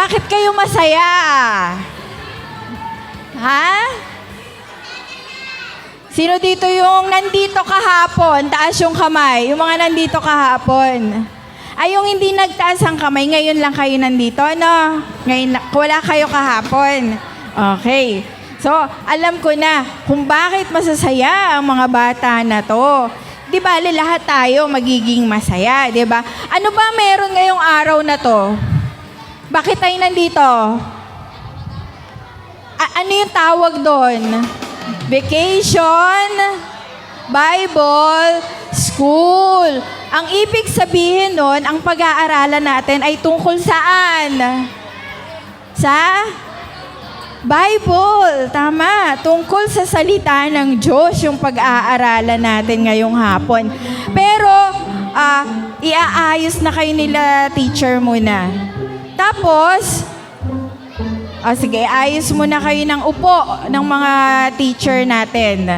Bakit kayo masaya? Ha? Sino dito yung nandito kahapon? Taas yung kamay. Yung mga nandito kahapon. Ay, yung hindi nagtaas ang kamay, ngayon lang kayo nandito, no? Ngayon, wala kayo kahapon. Okay. So, alam ko na kung bakit masasaya ang mga bata na to. Di ba, lahat tayo magiging masaya, di ba? Ano ba meron ngayong araw na to? Bakit tayo nandito? Ano yung tawag doon? Vacation, Bible, school. Ang ibig sabihin nun, ang pag-aaralan natin ay tungkol saan? Sa Bible. Tama. Tungkol sa salita ng Diyos yung pag-aaralan natin ngayong hapon. Pero, iaayos na kayo nila teacher muna. Tapos, sige, ayos muna kayo ng upo ng mga teacher natin.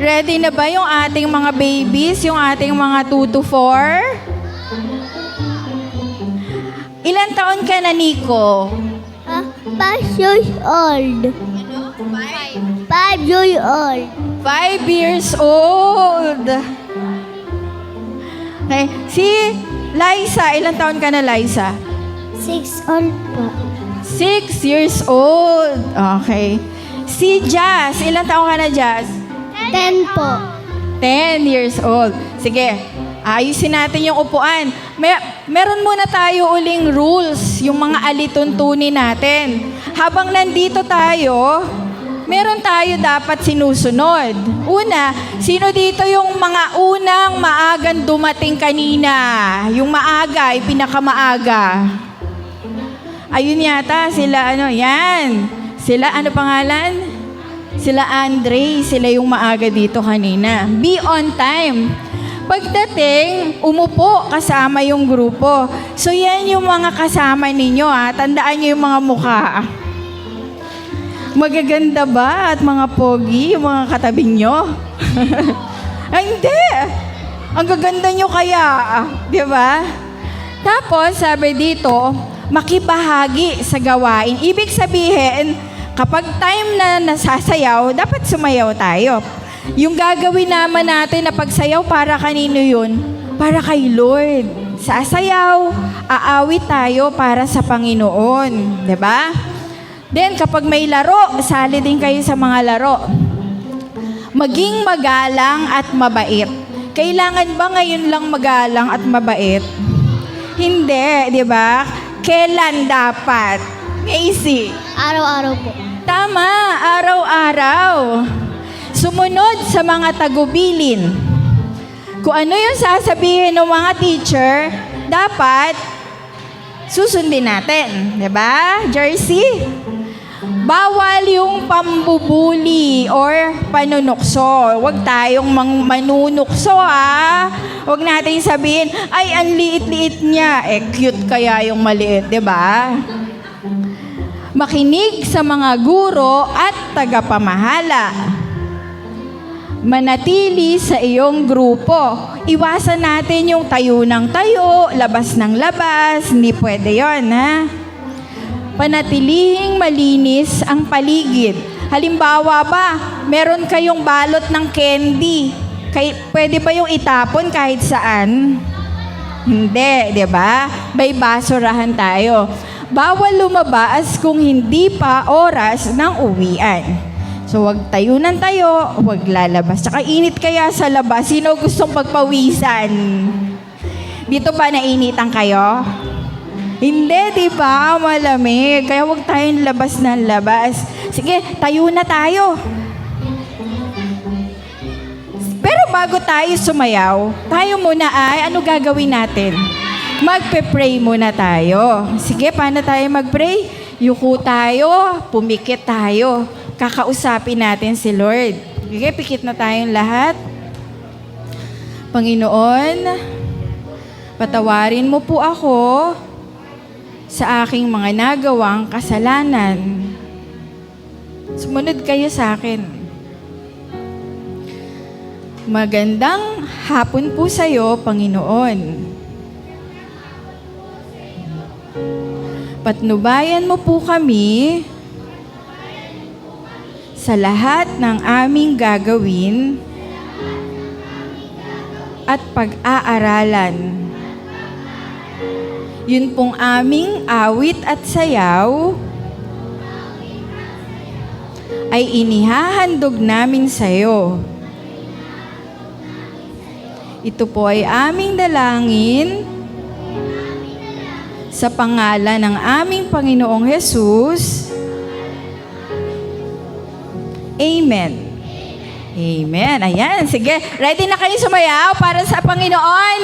Ready na ba yung ating mga babies, yung ating mga 2 to 4? Ilan taon ka na, Nico? 5 years old. 5 years old. 5 years old. Okay. Si Liza, ilan taon ka na, Liza? 6 old po. 6 years old. Okay. Si Jazz, ilan taon ka na, Jazz? 10 po. 10 years old. Sige, ayusin natin yung upuan. Meron muna tayo uling rules, yung mga alituntunin natin. Habang nandito tayo, meron tayo dapat sinusunod. Una, sino dito yung mga unang maagang dumating kanina? Yung maaga, yung pinakamaaga. Ayun yata, sila yan. Sila, ano pangalan? Sila Andre, sila yung maaga dito kanina. Be on time. Pagdating, umupo kasama yung grupo. So yan yung mga kasama ninyo, ha. Tandaan nyo yung mga mukha. Magaganda ba at mga pogi yung mga katabing nyo? Ay, hindi. Ang gaganda nyo kaya, di ba? Tapos, sabi dito, makibahagi sa gawain. Ibig sabihin, kapag time na nasasayaw, dapat sumayaw tayo. Yung gagawin naman natin na pagsayaw, para kanino yun? Para kay Lord. Sasayaw, aawit tayo para sa Panginoon. Diba? Then, kapag may laro, sali din kayo sa mga laro. Maging magalang at mabait. Kailangan ba ngayon lang magalang at mabait? Hindi, di ba? Kailan dapat? Macy. Araw-araw po. Tama, araw-araw. Sumunod sa mga tagubilin. Kung ano yung sasabihin ng mga teacher, dapat susundin natin. Diba, Jersey? Bawal yung pambubuli or panunukso. Huwag tayong manunukso, ha? Huwag natin sabihin, ay, ang liit-liit niya. Cute kaya yung maliit, diba? Makinig sa mga guro at tagapamahala. Manatili sa iyong grupo. Iwasan natin yung tayo ng tayo, labas ng labas. Hindi pwede yon, ha? Panatilihing malinis ang paligid. Halimbawa ba, meron kayong balot ng candy. Pwede ba yung itapon kahit saan? Hindi, di ba? May basurahan tayo. Bawal lumabas kung hindi pa oras ng uwian. So, wag tayo ng tayo, wag lalabas. Tsaka init kaya sa labas. Sino gustong pagpawisan? Dito ba nainitan kayo? Hindi, di ba? Malamig. Kaya wag tayong labas ng labas. Sige, tayo na tayo. bago tayo sumayaw, tayo muna ay, ano gagawin natin? Magpe-pray muna tayo. Sige, paano tayo mag-pray? Yuko tayo, pumikit tayo. Kakausapin natin si Lord. Sige, pikit na tayong lahat. Panginoon, patawarin mo po ako sa aking mga nagawang kasalanan. Sumunod kayo sa akin. Magandang hapon po sa iyo, Panginoon. Patnubayan mo po kami sa lahat ng aming gagawin at pag-aaralan. Yun pong aming awit at sayaw ay inihahandog namin sa iyo. Ito po ay aming dalangin sa pangalan ng aming Panginoong Hesus. Amen. Amen. Ayan, sige. Ready na kayo sumayaw para sa Panginoon?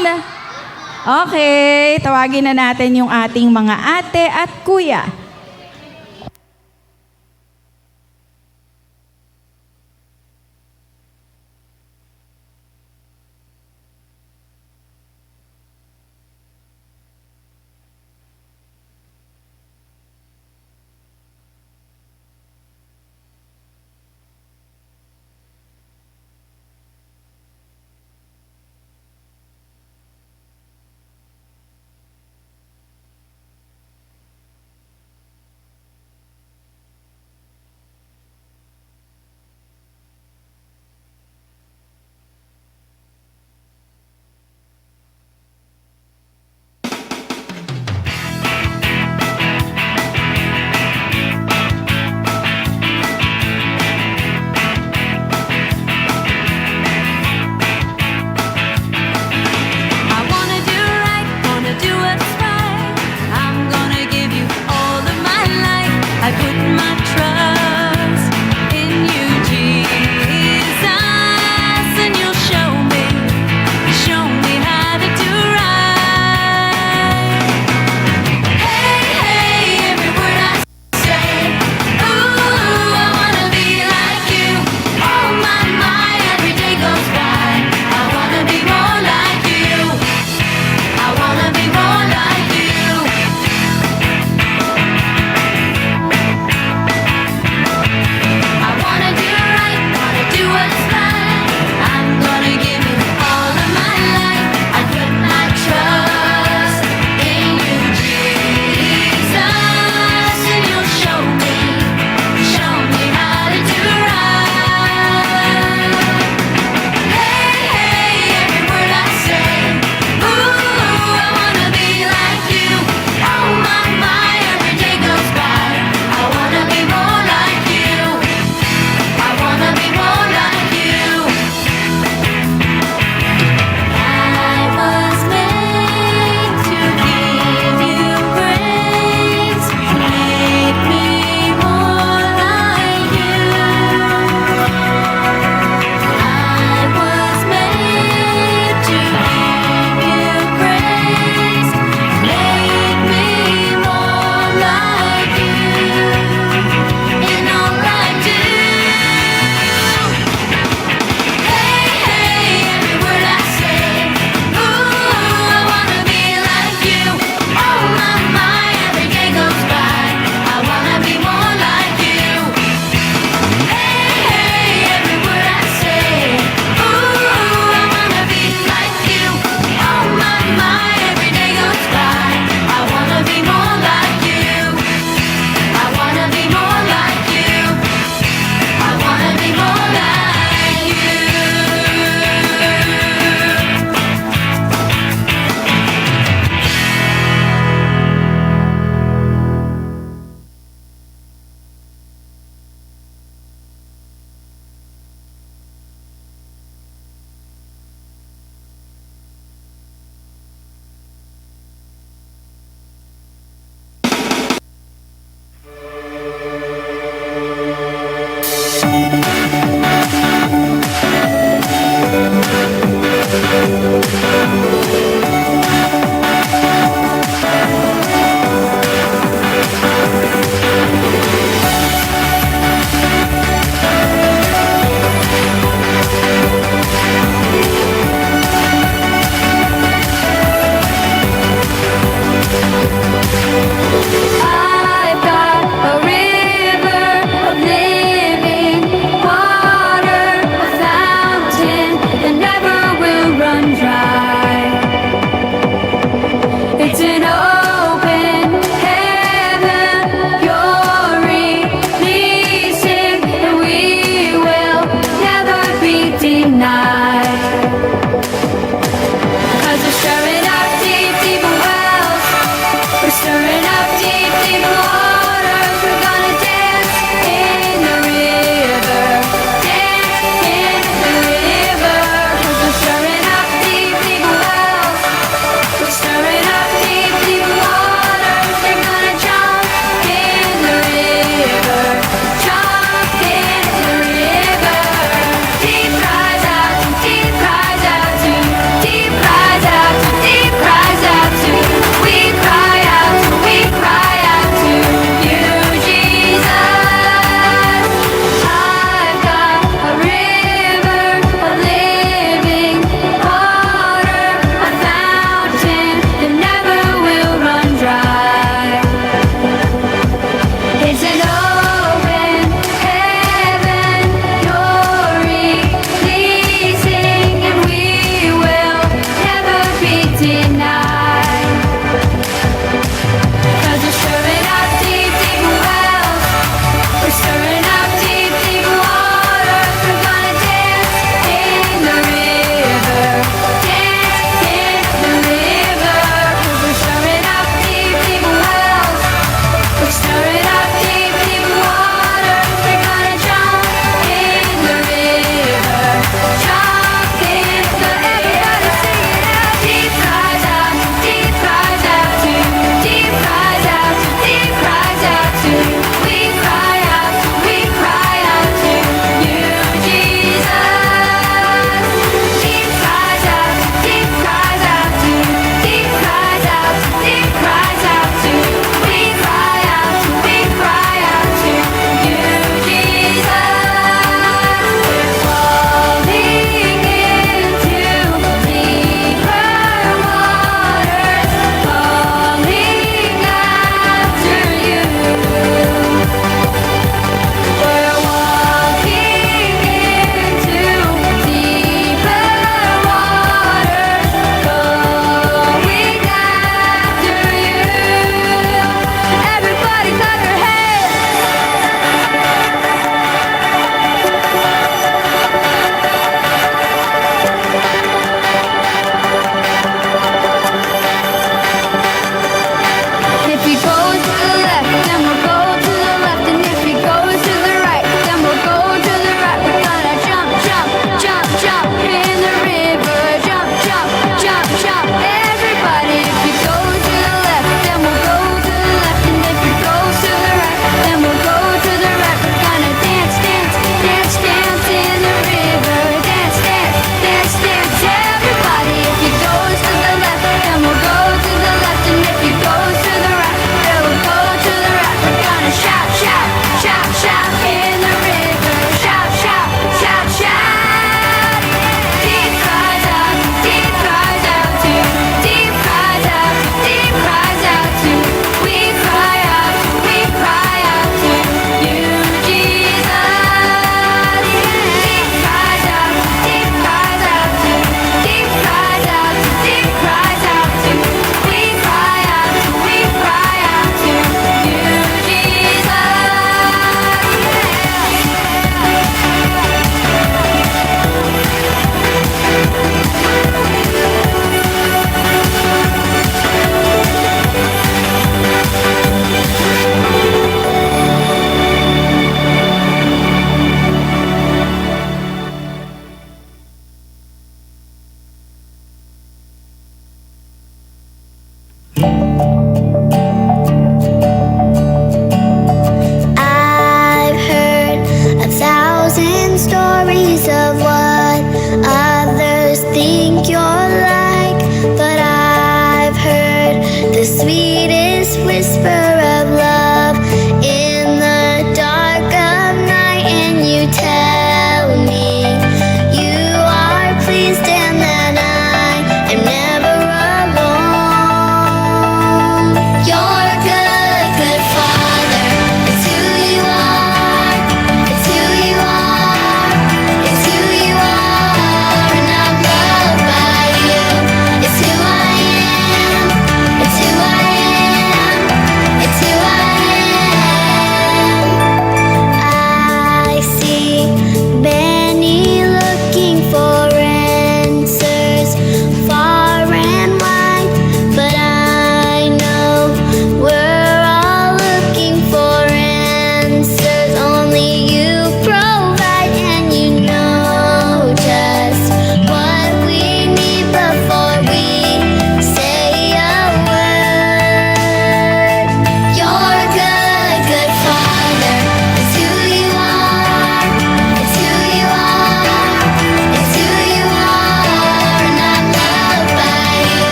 Okay, tawagin na natin yung ating mga ate at kuya.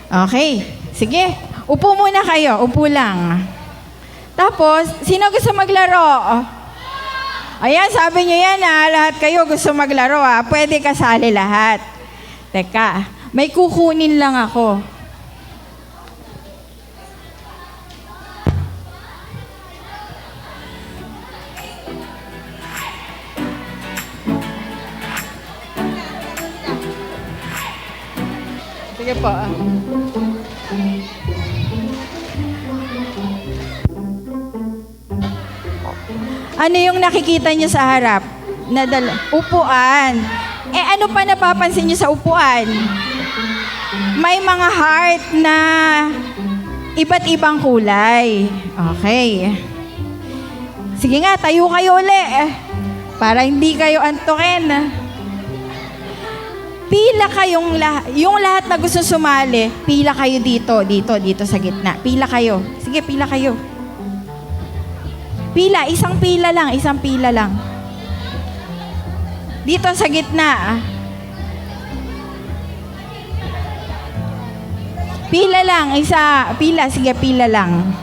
Okay. Sige. Upo muna kayo. Upo lang. Tapos, sino gusto maglaro? Ayan, sabi nyo yan lahat kayo gusto maglaro Pwede kasali lahat. Teka, may kukunin lang ako. Sige po. Ano yung nakikita niyo sa harap? Upuan. Ano pa napapansin niyo sa upuan? May mga heart na iba't ibang kulay. Okay. Sige nga, tayo kayo uli. Para hindi kayo antukin. Pila kayong yung lahat na gusto sumali, pila kayo dito sa gitna. Pila kayo. Sige, pila kayo. Pila, isang pila lang. Dito sa gitna. Pila lang, sige, pila lang.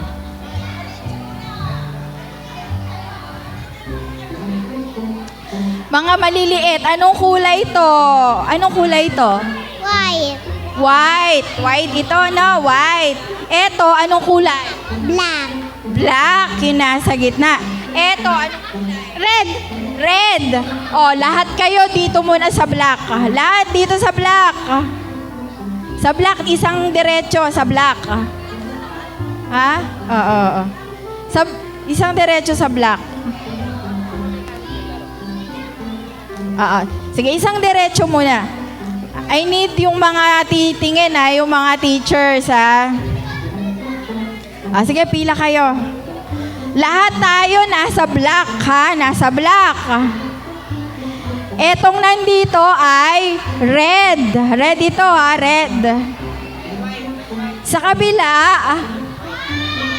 Mga maliliit, anong kulay to? White. White ito, no? White. Eto, anong kulay? Black. Black, yun nasa gitna. Eto, anong kulay? Red. Lahat kayo dito muna sa black. Lahat dito sa black. Sa black, isang diretso sa black. Ha? Oo. Isang diretso sa black. Sige, isang diretso muna. I need yung mga titingin yung mga teachers sige, pila kayo. Lahat tayo nasa black nasa black. Etong nandito ay red. Red ito red. Sa kabila,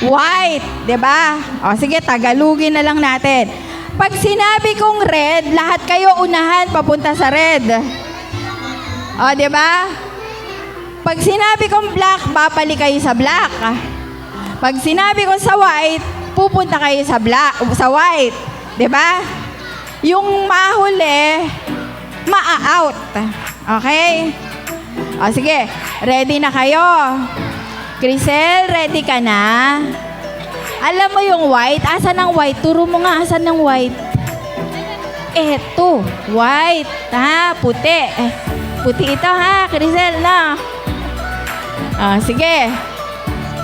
white, 'di ba? Sige, Tagalogin na lang natin. Pag sinabi kong red, lahat kayo unahan papunta sa red. 'Di ba? Pag sinabi kong black, babalik kayo sa black. Pag sinabi kong sa white, pupunta kayo sa white. 'Di ba? Yung mahuli, maa-out. Okay? Sige, ready na kayo. Crisel, ready ka na? Alam mo yung white? Asan ang white? Turo mo nga, asan ang white? Eto, white. Puti. Puti ito Crisel na. Sige.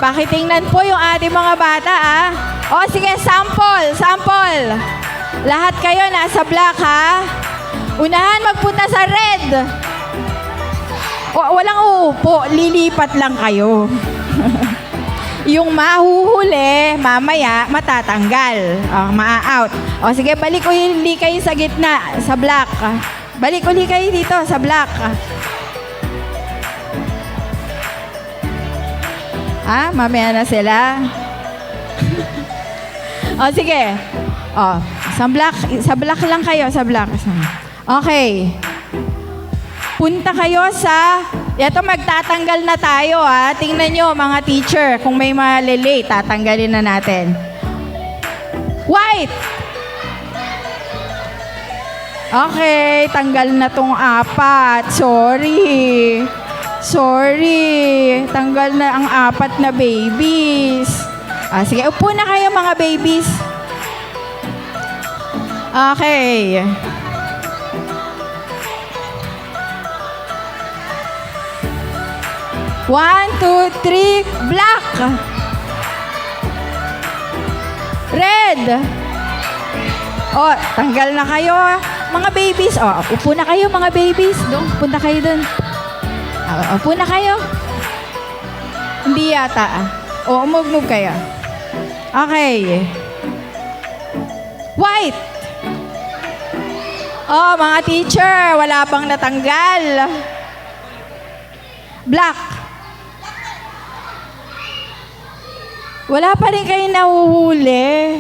Pakitingnan po yung ating mga bata sige, sample. Lahat kayo nasa black Unahan magpunta sa red. Walang uupo, lilipat lang kayo. Yung mahuhuli, mamaya matatanggal. Maa-out. Sige, balik uli kayo sa gitna, sa black. Balik uli kayo dito sa black. Mamaya na sila. Sige. Sa black lang kayo, sa black. Okay. Punta kayo sa... Ito, magtatanggal na tayo, Tingnan nyo, mga teacher, kung may malilate, tatanggalin na natin. White! Okay, tanggal na tong 4. Sorry. Tanggal na ang 4 na babies. Sige, upo na kayo mga babies. Okay. One, two, three, black. Red. Tanggal na kayo. Mga babies. Upo na kayo mga babies. Doon, punta kayo doon. Upo na kayo. Hindi yata. Move kayo. Okay. White. Mga teacher, wala pang natanggal. Black. Wala pa rin kayo nahuhuli.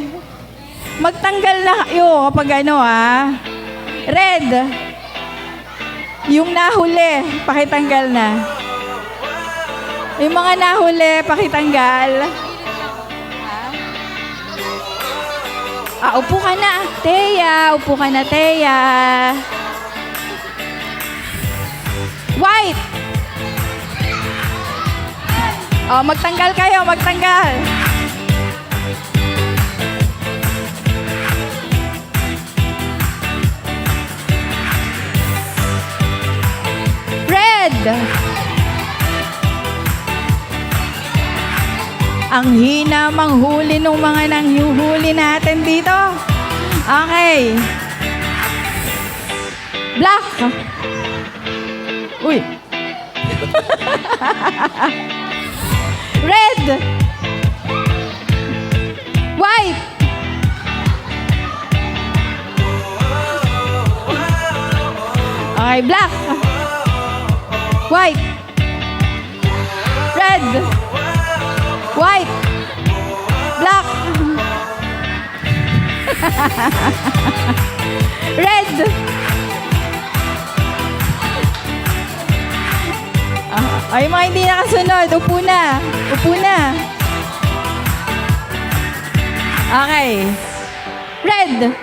Magtanggal na kayo kapag Red. Yung nahuli, pakitanggal na. Yung mga nahuli, pakitanggal. Upo ka na, Teya. Upo ka na, Teya. White! Magtanggal kayo, magtanggal. Red! Ang hina manghuli nung mga nanghuhuli natin dito. Okay. Black. Uy. Red. White. Okay, black. White. Red. White. Black. Red. Ay, mga hindi nakasunod. Upo na. Upo na. Okay. Red.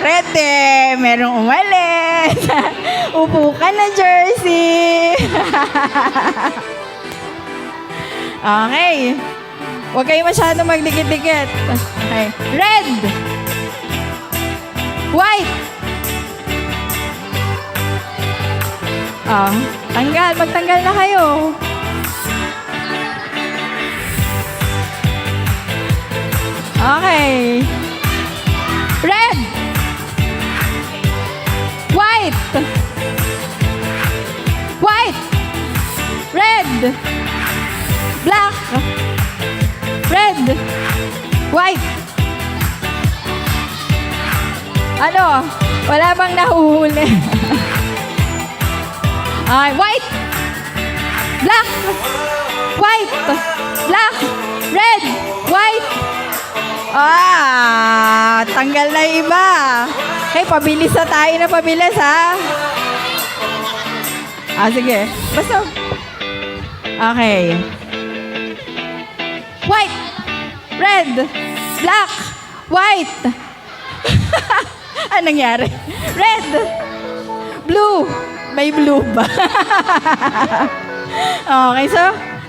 Red eh. Merong umalis. Upo ka na, Jersey. Okay. Huwag kayo masyado magdikit-dikit. Okay. Red. White. Tanggal. Magtanggal na kayo. Okay. Red. White. White. Red. Black. Red. White. Ano? Wala bang nahuhuli? Okay, white. Black. White. Black. Red. White. Tanggal na yung iba. Okay, pabilis na tayo na pabilis, ha? Sige. Basta. Okay. White. Red. Black. White. Anong nangyari? Red. Blue. May blue ba? Okay, so,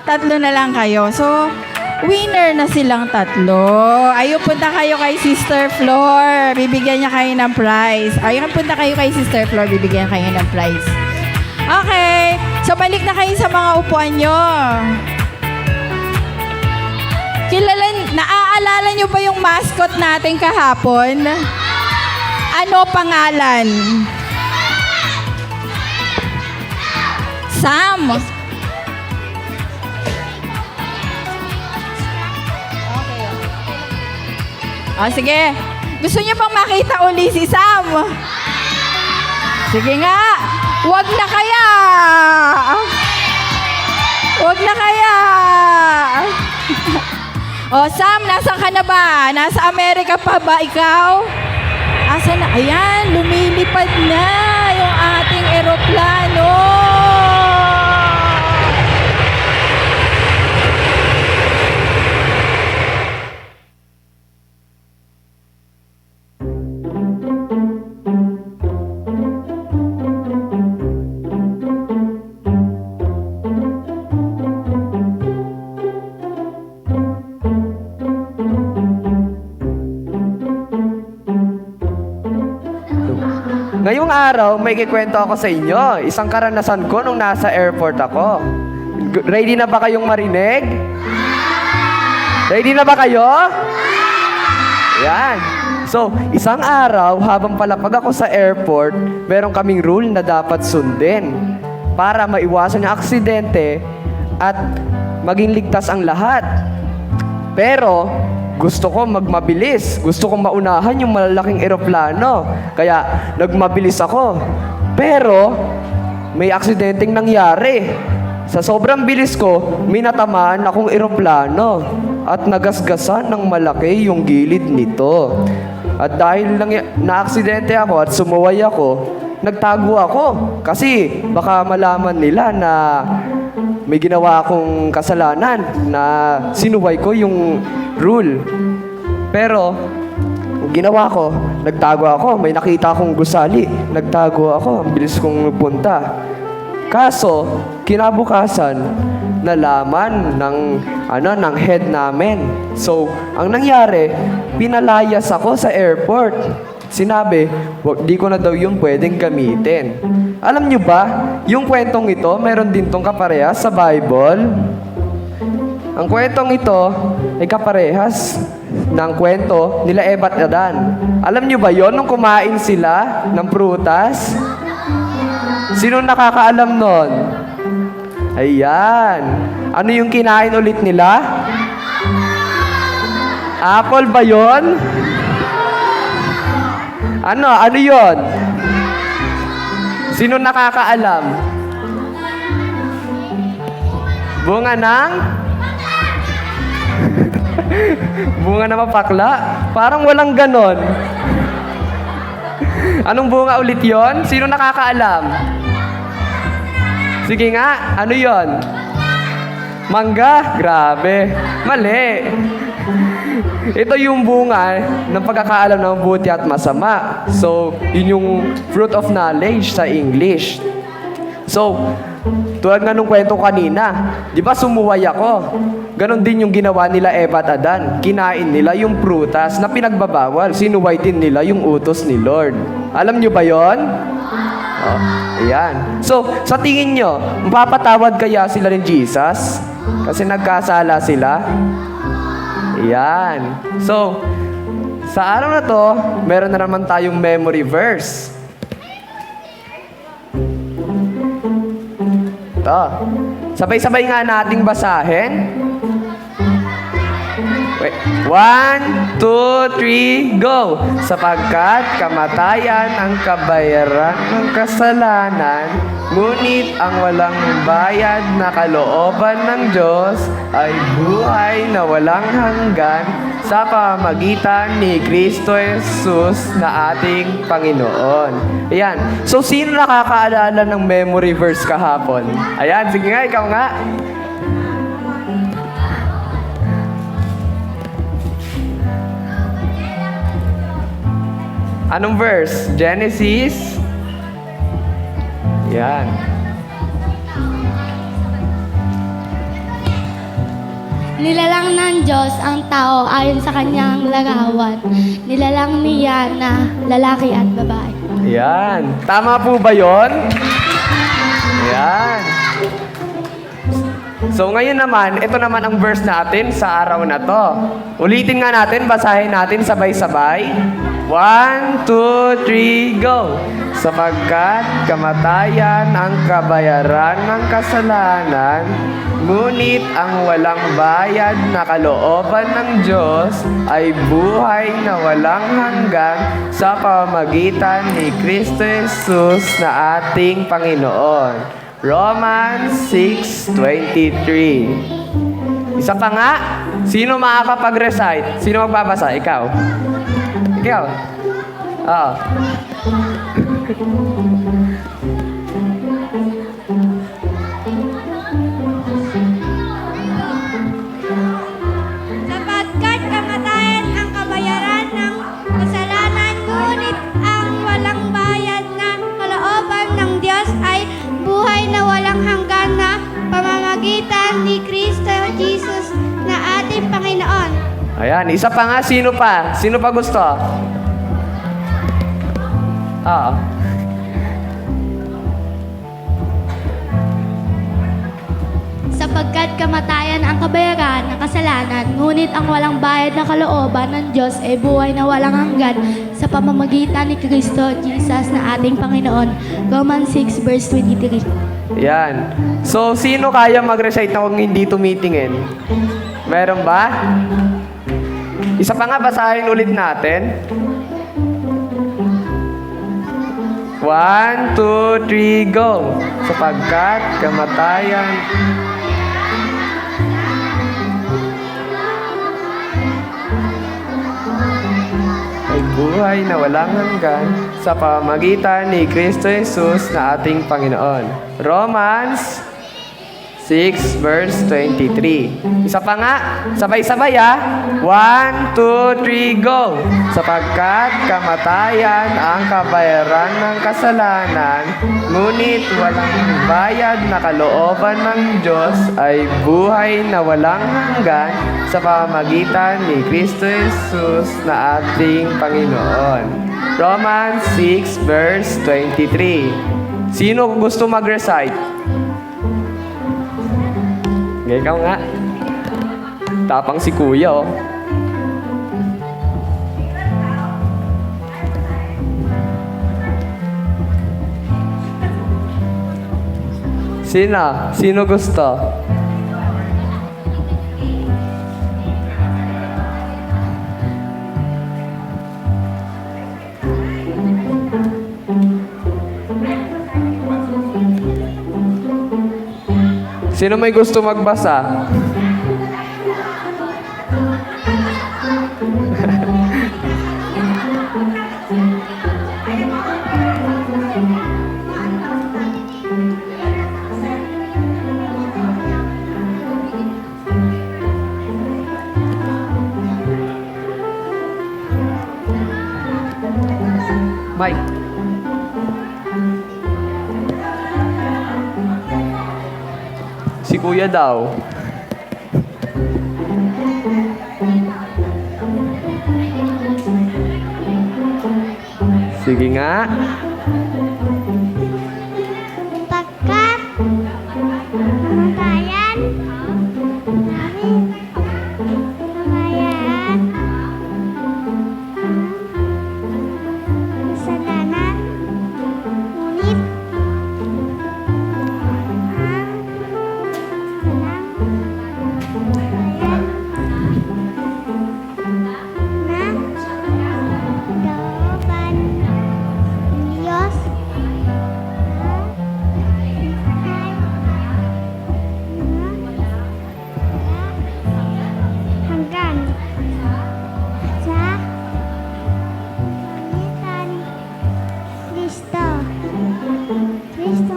tatlo na lang kayo. So, winner na silang tatlo. Ayun, punta kayo kay Sister Flor. Bibigyan niya kayo ng prize. Ayun, punta kayo kay Sister Flor. Bibigyan kayo ng prize. Okay. So, balik na kayo sa mga upuan nyo. Naaalala nyo ba yung mascot natin kahapon? Ano pangalan? Sam. Sige. Gusto niyo pang makita uli si Sam? Sige nga. Wag na kaya. Wag na kaya. Sam, nasaan ka na ba? Nasa Amerika pa ba ikaw? Asan na? Ayan, lumilipad na yung ating eroplano. Ngayong araw, may kikwento ako sa inyo. Isang karanasan ko nung nasa airport ako. Ready na ba kayong marinig? Ready na ba kayo? Yan. So, isang araw, habang palapag ako sa airport, meron kaming rule na dapat sundin para maiwasan yung aksidente at maging ligtas ang lahat. Pero, gusto ko magmabilis. Gusto kong maunahan yung malalaking eroplano. Kaya, nagmabilis ako. Pero, may aksidenteng nangyari. Sa sobrang bilis ko, may natamaan akong eroplano. At nagasgasan ng malaki yung gilid nito. At dahil na-aksidente ako at sumuway ako, nagtago ako. Kasi, baka malaman nila na may ginawa akong kasalanan na sinuway ko yung rule. Pero, ang ginawa ko, nagtago ako. May nakita akong gusali. Nagtago ako. Ang bilis kong punta. Kaso, kinabukasan, nalaman ng head namin. So, ang nangyari, pinalayas ako sa airport. Sinabi, di ko na daw yung pwedeng gamitin. Alam nyo ba, yung kwentong ito, meron din tong kaparehas sa Bible. Ang kwentong ito ay kaparehas ng kwento nila Eva at Adan. Alam nyo ba yon nung kumain sila ng prutas? Sino nakakaalam nun? Ayan. Ano yung kinain ulit nila? Apple ba yon? Ano yon? Sino nakakaalam? Bunga ng? Bunga na mapakla? Parang walang ganon. Anong bunga ulit yon? Sino nakakaalam? Sige nga, ano yon? Mangga? Grabe. Mali. Ito yung bunga ng pagkakaalam ng buti at masama. So, yun yung fruit of knowledge sa English. So, tulad nga nung kwento kanina, di ba sumuway ako? Ganon din yung ginawa nila Eva at Adan. Kinain nila yung prutas na pinagbabawal. Sinuway din nila yung utos ni Lord. Alam nyo ba yon? Oh, ayan. So, sa tingin nyo, mapapatawad kaya sila ni Jesus? Kasi nagkasala sila? Ayan. So, sa araw na to, meron na naman tayong memory verse. Ito. Sabay-sabay nga nating basahin. Wait. 1, 2, 3, go! Sapagkat kamatayan ang kabayaran ng kasalanan, ngunit ang walang bayad na kalooban ng Diyos ay buhay na walang hanggan sa pamamagitan ni Kristo Jesus na ating Panginoon. Ayan. So, sino nakakaalala ng memory verse kahapon? Ayan, sige nga, ikaw nga. Anong verse? Genesis? Yan. Nilalang ng Diyos ang tao ayon sa kanyang larawan. Nilalang niya na lalaki at babae. Yan. Tama po ba yon? Yan. So ngayon naman, ito naman ang verse natin sa araw na to. Ulitin nga natin, basahin natin sabay-sabay. 1, 2, 3, go! Sapagkat kamatayan ang kabayaran ng kasalanan, ngunit ang walang bayad na kalooban ng Diyos ay buhay na walang hanggan sa pamamagitan ni Kristo Jesus na ating Panginoon. Romans 6:23. Isa pa nga, sino makakapag-recite? Sino magbabasa? Ikaw? Ikaw? Oo. Sapagkat kamatayan ang kabayaran ng kasalanan, ngunit ang walang bayad na kalooban ng Diyos ay buhay na walang hanggan na pamamagitan ni Kristo Jesus na ating Panginoon. Ayan, isa pa nga, sino pa? Sino pa gusto? Oo. Sapagkat kamatayan ang kabayaran ng kasalanan, ngunit ang walang bayad na kalooban ng Diyos ay buhay na walang hanggan sa pamamagitan ni Kristo Jesus na ating Panginoon. Romans 6:23. Yan. So, sino kaya mag-recite na kung hindi tumitingin? Meron ba? Isa pa nga, basahin ulit natin. 1, 2, 3, go! Sapagkat kamatayan ay buhay na walang hanggan sa pamamagitan ni Kristo Jesus na ating Panginoon. Romans 6 verse 23. Isa pa nga, sabay-sabay 1, 2, 3, go! Sapagkat kamatayan ang kabayaran ng kasalanan, ngunit walang bayad na kalooban ng Diyos ay buhay na walang hanggan sa pamamagitan ni Kristo Jesus na ating Panginoon. Romans 6 verse 23. Sino gusto mag-recite? Ikaw nga. Tapang si Kuya, oh. Sino gusto? Sino may gusto magbasa? Mike. Si Kuya daw. Sige nga. Pagkat kamatayan, kamatayan, kasalanan, ngunit hanggang sa pamitan Kristo. Kristo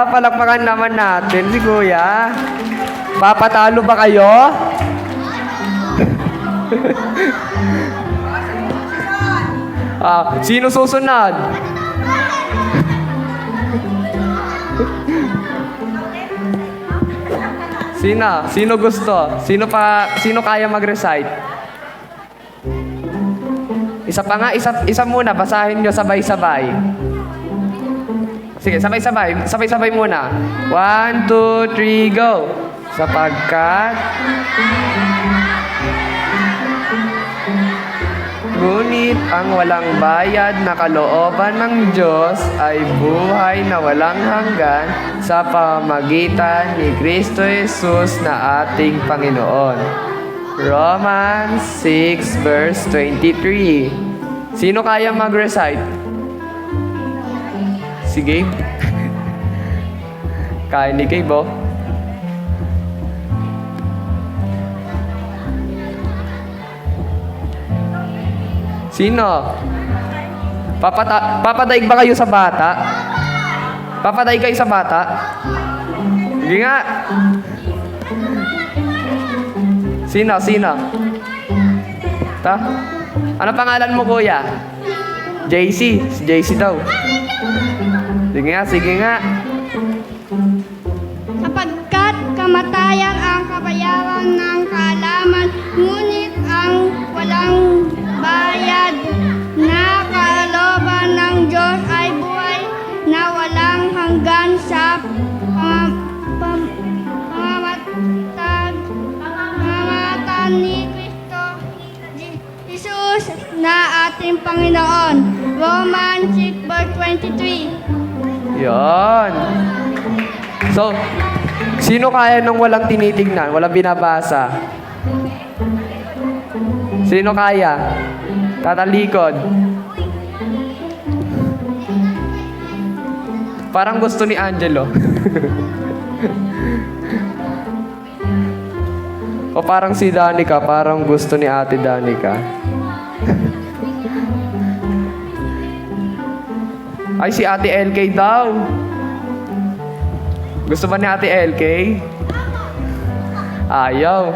Palakpakan naman natin si Kuya. Papatalo ba kayo? Sino susunod? Sino gusto? Sino kaya mag-recite? Isa pa nga, isa muna, basahin nyo sabay-sabay. Sige, sabay-sabay muna. 1, 2, 3, go! Sapagkat ngunit ang walang bayad na kalooban ng Diyos ay buhay na walang hanggan sa pamamagitan ni Kristo Jesus na ating Panginoon. Romans 6 verse 23. Sino kaya mag-recite? Si Gabe? Kaya ni Gabe, oh. Sino? Papadaig ba kayo sa bata? Papadaig kayo sa bata? Sige nga. Sino? Ano pangalan mo, Kuya? JC. Si JC daw. Sige nga. Sapagkat kamatayan ang kabayaran ng kaalaman, ngunit ang walang bayad na kalooban ng Diyos ay buhay na walang hanggan sa pamamagitan ni Kristo Jesus na ating Panginoon. Romans 6 verse 23. Yon. So, sino kaya nung walang tinitingnan, walang binabasa? Sino kaya? Tatalikod. Parang gusto ni Angelo. O parang si Danica, parang gusto ni Ate Danica. Ay, si Ate LK daw. Gusto ba ni Ate LK? Ayaw.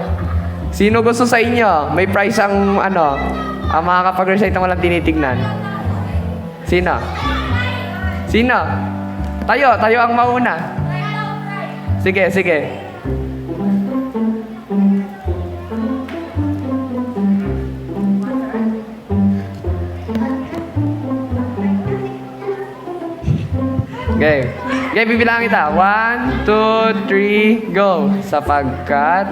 Sino gusto sa inyo? May prize ang ang makakapag-recite na walang tinitignan. Sino? Sino? Tayo ang mauna. Sige. Okay. Okay, bibilang kita. 1, 2, 3, go. Sapagkat...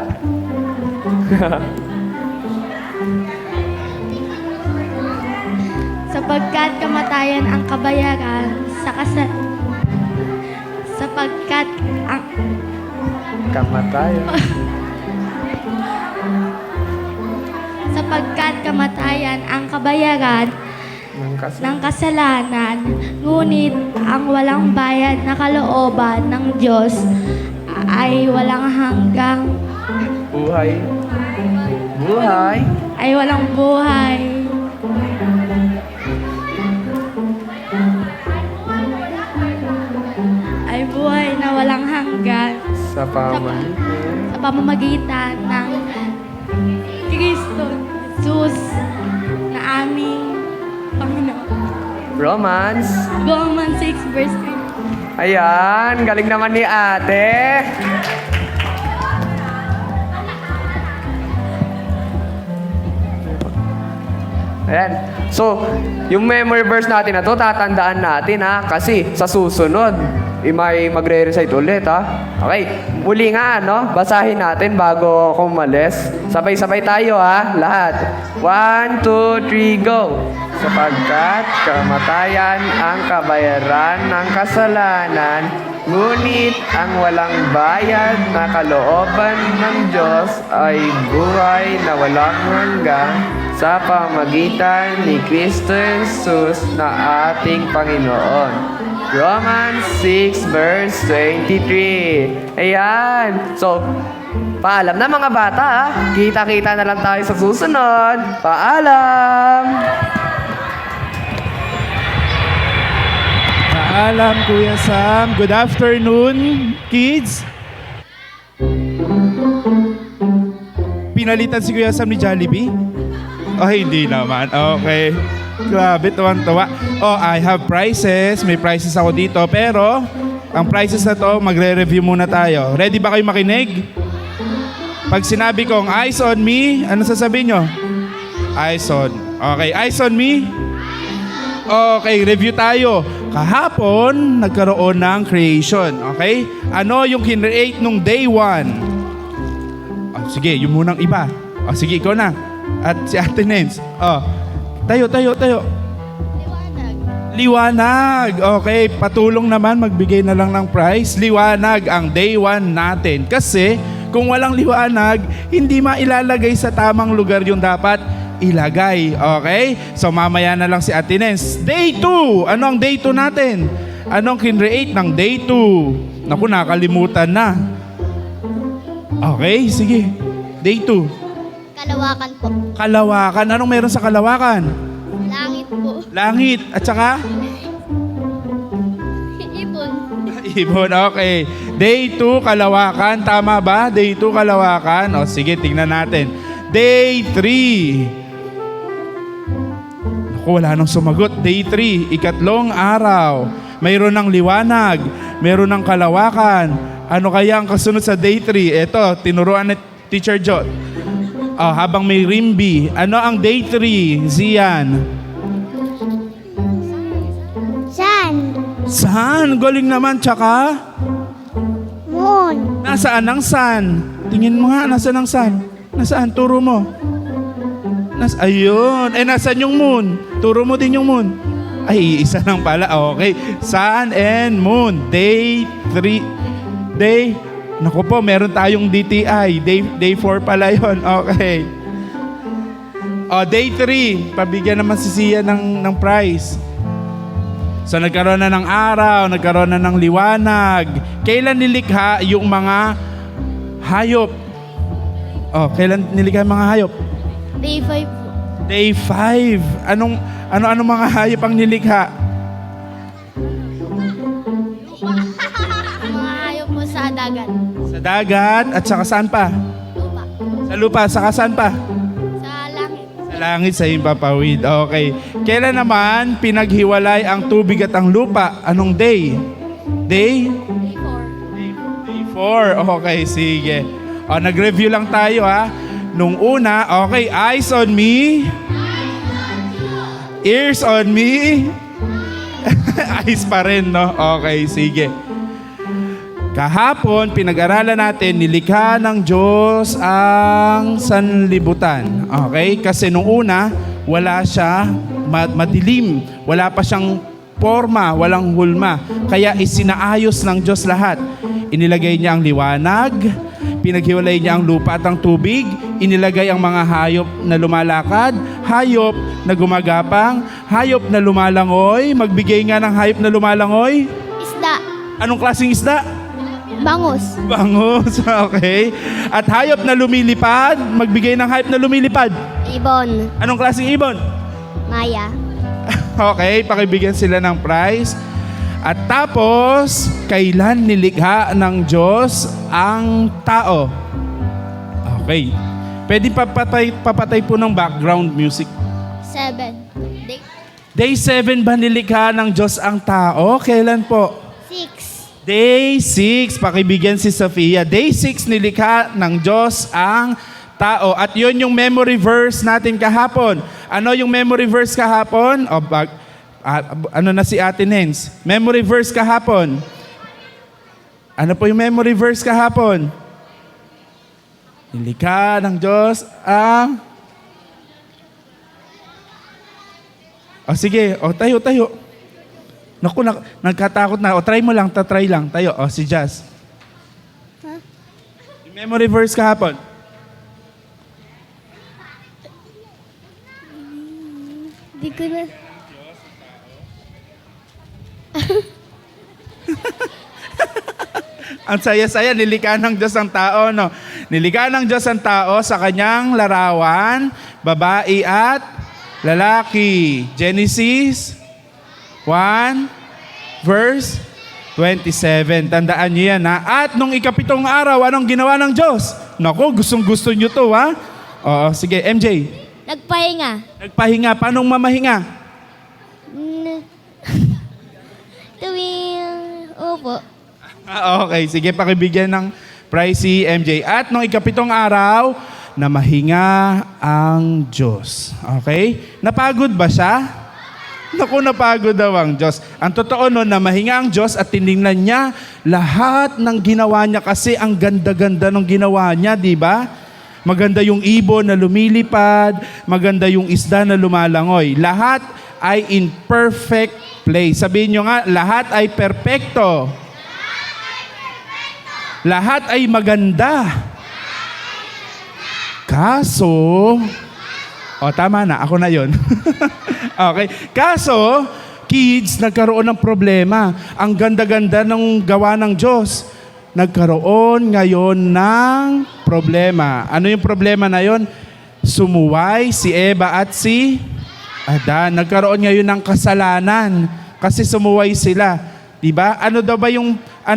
Sapagkat kamatayan ang kabayaran sapagkat ang Kamatayan. sapagkat kamatayan ang kabayaran ng kasalanan, ngunit ang walang bayad na kalooban ng Diyos ay walang hanggang Buhay. ay walang buhay. Ay buhay na walang hanggan Sa pamamagitan ng Kristo Jesus na aming Panginoon. Romans. Romans 6 verse 3. Ayan, galing naman ni ate. Ayan. So, yung memory verse natin na to, tatandaan natin ha. Kasi sa susunod, may magre-recite ulit ha. Okay, muli nga basahin natin bago ako umalis. Sabay-sabay tayo ha, lahat. 1, 2, 3, go! Sapagkat kamatayan ang kabayaran ng kasalanan, ngunit ang walang bayad na kalooban ng Diyos ay buhay na walang hanggan sa pamagitan ni Kristo Jesus na ating Panginoon. Romans 6 verse 23. Ayan. So, paalam na mga bata ha. Kita-kita na lang tayo sa susunod. Paalam! Paalam, Kuya Sam. Good afternoon, kids. Pinalitan si Kuya Sam ni Jollibee? Oh, hindi naman. Okay. Grabe, tuwang-tuwa. Oh, I have prizes. May prizes ako dito. Pero, ang prizes na to, magre-review muna tayo. Ready ba kayo makinig? Pag sinabi kong eyes on me, ano sasabihin nyo? Eyes on. Okay, eyes on me. Okay, review tayo. Kahapon, nagkaroon ng creation. Okay? Ano yung kinreate nung day 1? Oh, sige, yung munang iba. Oh, sige, ikaw na. At si Ate Nens. Oh, tayo. Liwanag. Okay, patulong naman, magbigay na lang ng prize. Liwanag ang day 1 natin. Kasi, kung walang liwanag, hindi mailalagay sa tamang lugar yung dapat ilagay. Okay? So, mamaya na lang si Ate Nens. Day 2. Ano ang day 2 natin? Anong kinreate ng day 2? Naku, nakalimutan na. Okay, sige. Day 2. Kalawakan po. Kalawakan. Anong meron sa Kalawakan? Langit po. Langit. At saka? Ibon. Ibon. Okay. Day 2, Kalawakan. Tama ba? Day 2, Kalawakan. O sige, tingnan natin. Day 3. Naku, wala nang sumagot. Day 3, ikatlong araw. Mayroon ng liwanag. Mayroon ng kalawakan. Ano kaya ang kasunod sa day 3? Ito, tinuruan ni Teacher Jot. Oh, habang may rimbi. Ano ang day 3, Zian? Sun. Sun. Galing naman. Tsaka? Moon. Nasaan ang sun? Tingin mo nga, nasaan ang sun? Nasaan? Turo mo. Ayun. Nasaan yung moon? Turo mo din yung moon. Ay, isa lang pala. Okay. Sun and moon. Day 3. Day. Naku po, meron tayong DTI. Day 4 pala yun. Okay. Day 3. Pabigyan naman si Sia ng prize. So, nagkaroon na ng araw, nagkaroon na ng liwanag. Kailan nilikha yung mga hayop? Oh, kailan nilikha ang mga hayop? Day 5 po. Day 5. Ano mga hayop ang nilikha? Mga hayop po sa dagat. Sa dagat at saka saan pa? Lupa. Sa lupa, saka saan pa? Sa langit. Sa langit sa himpapawid. Okay. Kailan naman pinaghiwalay ang tubig at ang lupa? Anong day? Day? Day 4. Day 4. Okay, sige. O, nag-review lang tayo ha. Nung una, okay, eyes on me. Ears on me. Eyes pa rin, no? Okay, sige. Kahapon, pinag-aralan natin, nilikha ng Diyos ang sanlibutan. Okay? Kasi nung una, wala siya, madilim. Wala pa siyang forma, walang hulma. Kaya isinaayos ng Diyos lahat. Inilagay niya ang liwanag, pinaghiwalay niya ang lupa at ang tubig, inilagay ang mga hayop na lumalakad, hayop na gumagapang, hayop na lumalangoy. Magbigay nga ng hayop na lumalangoy. Isda. Anong klaseng isda? Bangus. Bangus, okay. At hayop na lumilipad, magbigay ng hayop na lumilipad. Ibon. Anong klaseng ibon? Maya. Okay, pakibigyan sila ng prize. At tapos, kailan nilikha ng Diyos ang tao? Okay. Pwede papatay po ng background music. 7. Day 7 ba nilikha ng Diyos ang tao? Kailan po? 6. Day 6, pakibigyan si Sofia. Day 6 nilikha ng Diyos ang tao. At yun yung memory verse natin kahapon. Ano yung memory verse kahapon? Ano na si Ate Nens? Memory verse kahapon. Ano po yung memory verse kahapon? Nilikha ng Diyos ang... sige, tayo. Naku, nagkatakot na. Try mo lang, try lang. Tayo, si Jazz. Yung memory verse kahapon. Di ko na. Ang saya-saya, nilikha ng Diyos ang tao, no? Nilikha ng Diyos ang tao sa kanyang larawan, babae at lalaki. Genesis 1, verse 27. Tandaan niyo yan, ha? At nung ikapitong araw, anong ginawa ng Diyos? Naku, gustong-gusto niyo to, ha? Oo, sige, MJ. Nagpahinga. Nagpahinga. Paano mamahinga? Opo. Okay, sige, pakibigyan ng prize si MJ. At nung ikapitong araw, namahinga ang Diyos. Okay? Napagod ba siya? Naku, napagod daw ang Diyos. Ang totoo nun, namahinga ang Diyos at tinignan niya lahat ng ginawa niya kasi ang ganda-ganda ng ginawa niya, di ba? Maganda yung ibon na lumilipad, maganda yung isda na lumalangoy. Lahat ay in perfect place. Sabihin nyo nga, lahat ay perpekto. Lahat ay maganda. Kaso, tama na, ako na yon. Okay. Kaso, kids, nagkaroon ng problema. Ang ganda-ganda ng gawa ng Diyos. Nagkaroon ngayon ng problema. Ano yung problema na yon? Sumuway si Eva at si Adan. Nagkaroon ngayon ng kasalanan kasi sumuway sila. Diba? Ano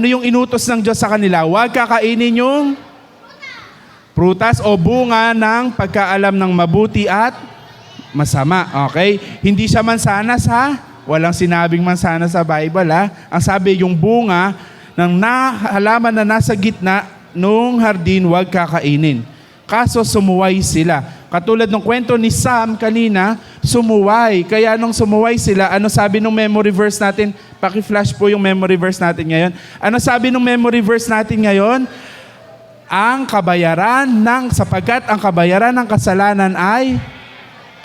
yung inutos ng Diyos sa kanila? Huwag kakainin yung prutas o bunga ng pagkaalam ng mabuti at masama. Okay? Hindi siya mansanas, ha? Walang sinabing mansanas sa Bible, ha? Ang sabi, yung bunga ng halaman na nasa gitna nung hardin, huwag kakainin. Kaso sumuway sila. Katulad ng kwento ni Sam kanina, sumuway. Kaya nung sumuway sila, ano sabi nung memory verse natin? Paki-flash po yung memory verse natin ngayon. Ano sabi nung memory verse natin ngayon? Sapagkat ang kabayaran ng kasalanan ay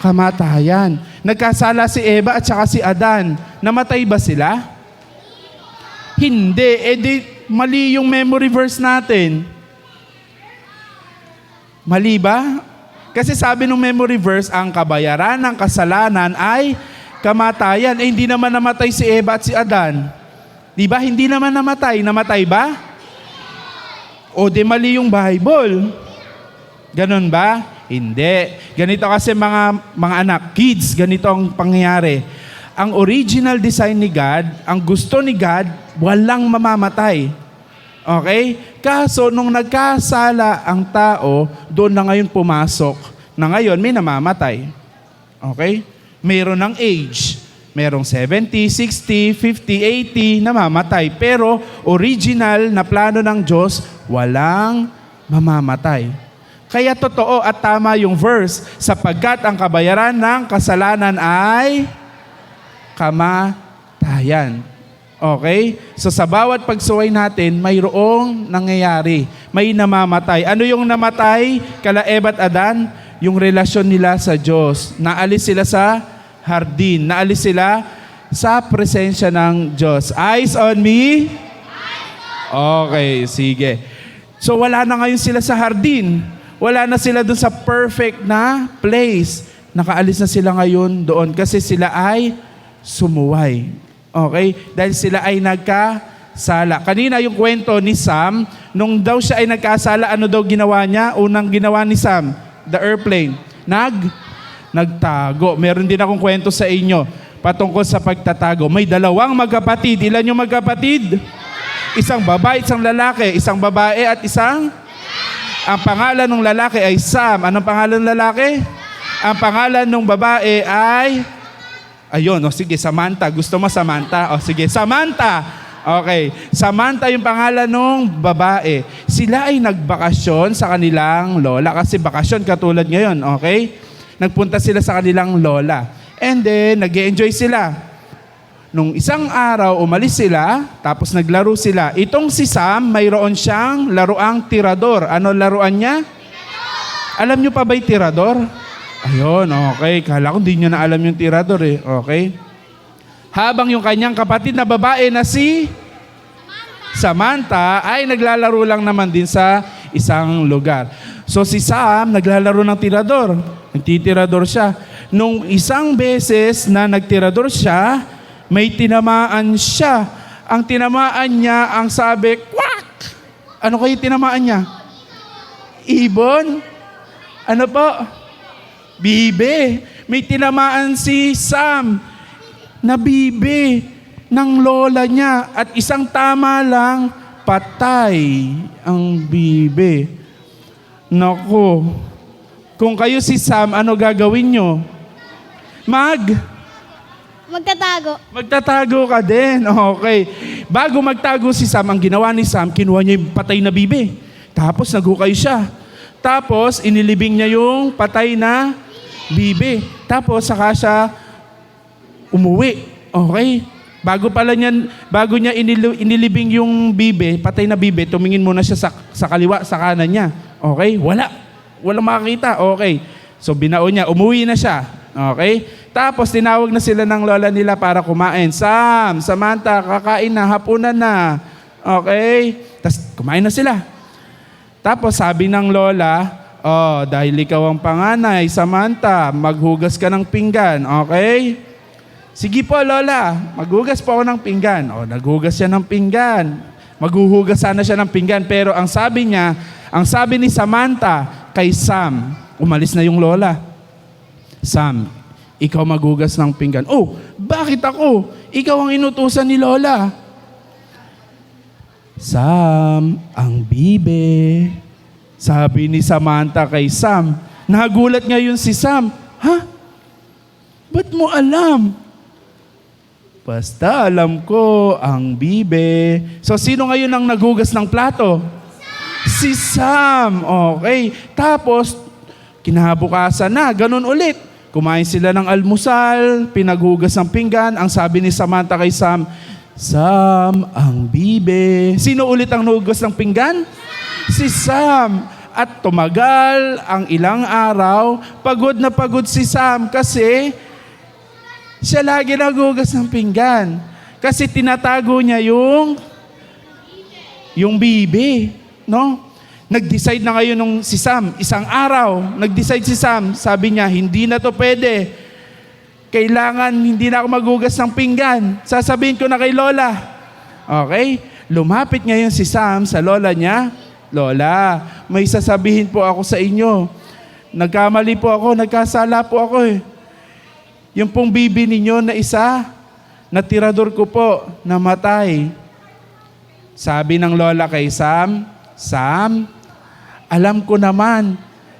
kamatayan. Nagkasala si Eva at saka si Adan. Namatay ba sila? Hindi. Mali yung memory verse natin. Mali ba? Kasi sabi ng memory verse, ang kabayaran ng kasalanan ay kamatayan. Hindi naman namatay si Eva at si Adan. Di ba? Hindi naman namatay. Namatay ba? O di mali yung Bible. Ganun ba? Hindi. Ganito kasi mga anak, kids, ganito ang pangyayari. Ang original design ni God, ang gusto ni God, walang mamamatay. Okay? Kaso nung nagkasala ang tao, doon na ngayon pumasok na ngayon may namamatay. Okay? Mayroon ng age. Merong 70, 60, 50, 80 namamatay. Pero original na plano ng Diyos, walang mamamatay. Kaya totoo at tama yung verse, sapagkat ang kabayaran ng kasalanan ay kamatayan. Okay? So sa bawat pagsuway natin, mayroong nangyayari. May namamatay. Ano yung namatay? Kala Eva at Adan? Yung relasyon nila sa Diyos. Naalis sila sa hardin. Naalis sila sa presensya ng Diyos. Eyes on me? Okay, sige. So wala na ngayon sila sa hardin. Wala na sila doon sa perfect na place. Nakaalis na sila ngayon doon kasi sila ay sumuway. Okay? Dahil sila ay nagkasala. Kanina yung kwento ni Sam, nung daw siya ay nagkasala, ano daw ginawa niya? Unang ginawa ni Sam, the airplane. Nagtago. Meron din akong kwento sa inyo patungkol sa pagtatago. May dalawang magkapatid. Ilan yung magkapatid? Isang babae, isang lalaki. Isang babae at isang... Ang pangalan ng lalaki ay Sam. Anong pangalan ng lalaki? Ang pangalan ng babae ay... Ayun, sige, Samantha. Gusto mo Samantha? Sige, Samantha. Okay. Samantha yung pangalan ng babae. Sila ay nagbakasyon sa kanilang lola. Kasi bakasyon katulad ngayon, okay? Nagpunta sila sa kanilang lola. And then, nag-enjoy sila. Nung isang araw, umalis sila, tapos naglaro sila. Itong si Sam, mayroon siyang laruang tirador. Ano laruan niya? Tirador! Alam niyo pa ba'y tirador? Ayun, okay. Kala ko hindi niyo na alam yung tirador eh. Okay. Habang yung kanyang kapatid na babae na si Samantha ay naglalaro lang naman din sa isang lugar. So si Sam naglalaro ng tirador. Nagtitirador siya. Nung isang beses na nagtirador siya, may tinamaan siya. Ang tinamaan niya, ang sabi, quack! Ano kayo tinamaan niya? Ibon? Ano po? Bibe. May tinamaan si Sam na bibe ng lola niya at isang tama lang, patay ang bibe. Naku, kung kayo si Sam, ano gagawin nyo? Magtatago ka din. Okay. Bago magtago si Sam, ang ginawa ni Sam, kinuha niya yung patay na bibe. Tapos naghukay siya. Tapos inilibing niya yung patay na bibe. Tapos saka siya umuwi. Okay? Bago niya inilibing yung bibe, patay na bibe, tumingin muna siya sa kaliwa, sa kanan niya. Okay? Walang makakita. Okay. So binaon niya, umuwi na siya. Okay? Tapos tinawag na sila ng lola nila para kumain. Sam, Samantha, kakain na, hapunan na. Okay? Tapos kumain na sila. Tapos sabi ng lola, dahil ikaw ang panganay, Samantha, maghugas ka ng pinggan. Okay? Sige po, lola, maghugas po ako ng pinggan. Naghugas siya ng pinggan. Maghuhugas sana siya ng pinggan. Pero ang sabi ni Samantha kay Sam, umalis na yung lola. Sam, ikaw maghugas ng pinggan. Bakit ako? Ikaw ang inutusan ni lola. Sam, ang bibe. Sabi ni Samantha kay Sam. Nagulat ngayon si Sam. Ha? Ba't mo alam? Basta alam ko, ang bibe. So, sino ngayon ang naghugas ng plato? Si Sam. Okay. Tapos, kinabukasan na, ganun ulit. Kumain sila ng almusal, pinaghugas ng pinggan. Ang sabi ni Samantha kay Sam, Sam, ang bibe. Sino ulit ang nugas ng pinggan? Si Sam. At tumagal ang ilang araw, pagod na pagod si Sam kasi siya lagi naghugas ng pinggan. Kasi tinatago niya yung bibe. No? Nag-decide na ngayon si Sam, isang araw, nag-decide si Sam, sabi niya, hindi na to pwede. Kailangan, hindi na ako maghugas ng pinggan. Sasabihin ko na kay lola. Okay? Lumapit ngayon si Sam sa lola niya. Lola, may sasabihin po ako sa inyo. Nagkamali po ako, nagkasala po ako eh. Yung pong bibi ninyo na isa, na tirador ko po, namatay. Sabi ng lola kay Sam, Sam, alam ko naman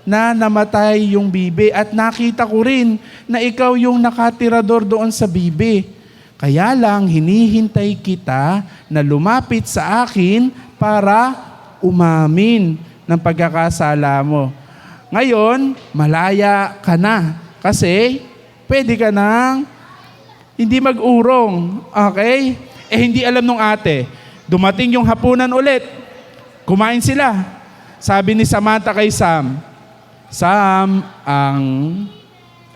na namatay yung bibi at nakita ko rin na ikaw yung nakatirador doon sa bibi. Kaya lang hinihintay kita na lumapit sa akin para umamin ng pagkakasala mo. Ngayon, malaya ka na kasi pwede ka nang hindi mag-urong. Okay? Hindi alam nung ate. Dumating yung hapunan ulit. Kumain sila. Sabi ni Samantha kay Sam, Sam,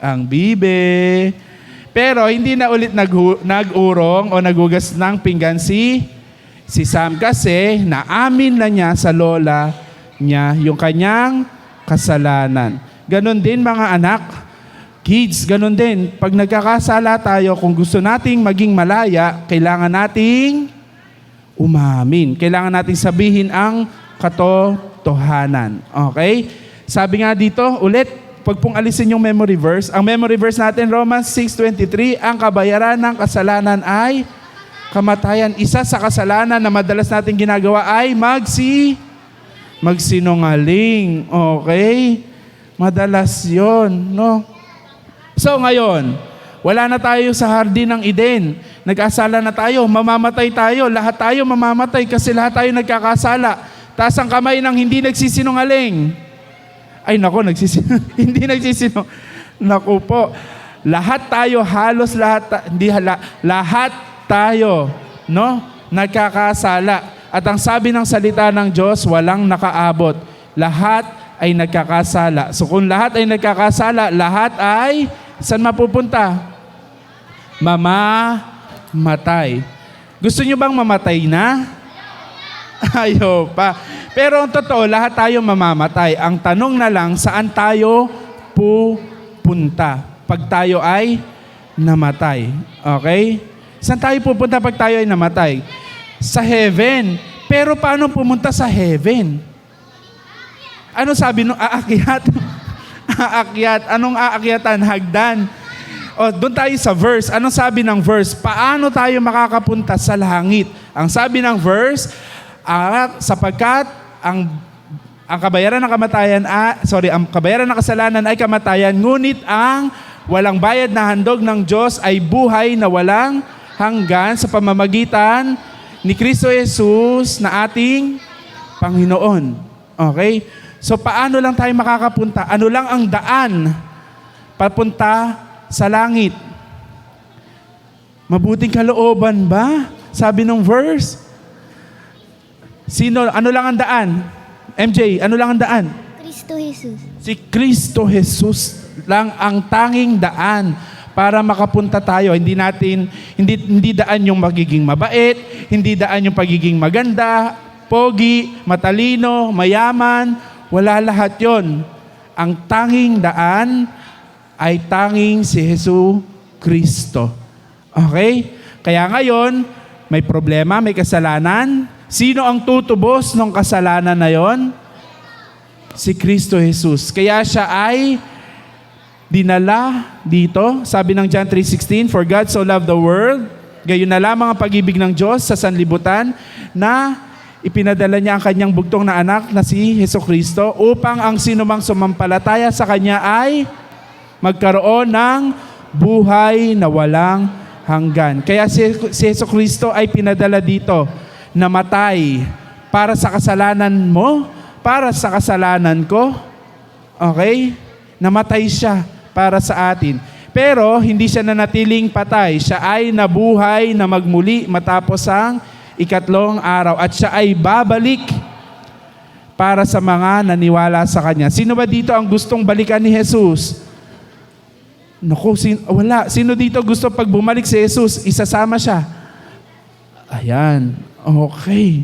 ang bibe. Pero hindi na ulit nag-urong o nagugas ng pinggan si Sam kasi naamin na niya sa lola niya yung kanyang kasalanan. Ganon din mga anak, kids, ganon din. Pag nagkakasala tayo, kung gusto nating maging malaya, kailangan nating umamin. Kailangan nating sabihin ang katotohanan. Okay? Sabi nga dito, ulit, pag pong alisin yung memory verse, ang memory verse natin, Romans 6:23, ang kabayaran ng kasalanan ay kamatayan. Isa sa kasalanan na madalas natin ginagawa ay magsinungaling. Okay? Madalas yon, no? So ngayon, wala na tayo sa hardin ng Eden. Nagkasala na tayo, mamamatay tayo. Lahat tayo mamamatay kasi lahat tayo nagkakasala. Taas ang kamay ng hindi nagsisinungaling. Ay nako, hindi nagsisinungaling. Naku po, lahat tayo, halos lahat, lahat tayo, no? Nagkakasala. At ang sabi ng salita ng Diyos, walang nakaabot. Lahat ay nagkakasala. So kung lahat ay nagkakasala, lahat ay saan mapupunta? Mamamatay. Gusto nyo bang mamatay na? Ayaw pa. Pero ang totoo, lahat tayo mamamatay. Ang tanong na lang, saan tayo pupunta pag tayo ay namatay? Okay? Saan tayo pupunta pag tayo ay namatay? Sa heaven. Pero paano pumunta sa heaven? Ano sabi nung aakyat? Aakyat. Anong aakyatan? Hagdan. O, doon tayo sa verse. Anong sabi ng verse? Paano tayo makakapunta sa langit? Ang sabi ng verse, sapagkat ang kabayaran ng kamatayan, ang kabayaran ng kasalanan ay kamatayan, ngunit ang walang bayad na handog ng Diyos ay buhay na walang hanggan sa pamamagitan ni Kristo Jesus na ating Panginoon. Okay? So paano lang tayo makakapunta? Ano lang ang daan papunta sa langit? Mabuting kalooban ba? Sabi ng verse. Ano lang ang daan? MJ, ano lang ang daan? Kristo Jesus. Si Kristo Jesus lang ang tanging daan para makapunta tayo. Hindi daan yung magiging mabait, hindi daan yung pagiging maganda, pogi, matalino, mayaman. Wala lahat yon. Ang tanging daan ay tanging si Jesu Kristo. Okay? Kaya ngayon, may problema, may kasalanan. Sino ang tutubos ng kasalanan na yon? Si Kristo Jesus. Kaya siya ay dinala dito. Sabi ng John 3:16, For God so loved the world, gayon na lamang ang pag-ibig ng Diyos sa sanlibutan na ipinadala niya ang kanyang bugtong na anak na si Jesucristo upang ang sinumang sumampalataya sa kanya ay magkaroon ng buhay na walang hanggan. Kaya si Jesucristo ay pinadala dito namatay para sa kasalanan mo, para sa kasalanan ko. Okay? Namatay siya para sa atin. Pero hindi siya nanatiling patay. Siya ay nabuhay na magmuli matapos ang ikatlong araw. At siya ay babalik para sa mga naniwala sa Kanya. Sino ba dito ang gustong balikan ni Jesus? Naku, wala. Sino dito gusto pag bumalik si Jesus, isasama siya? Ayan. Okay.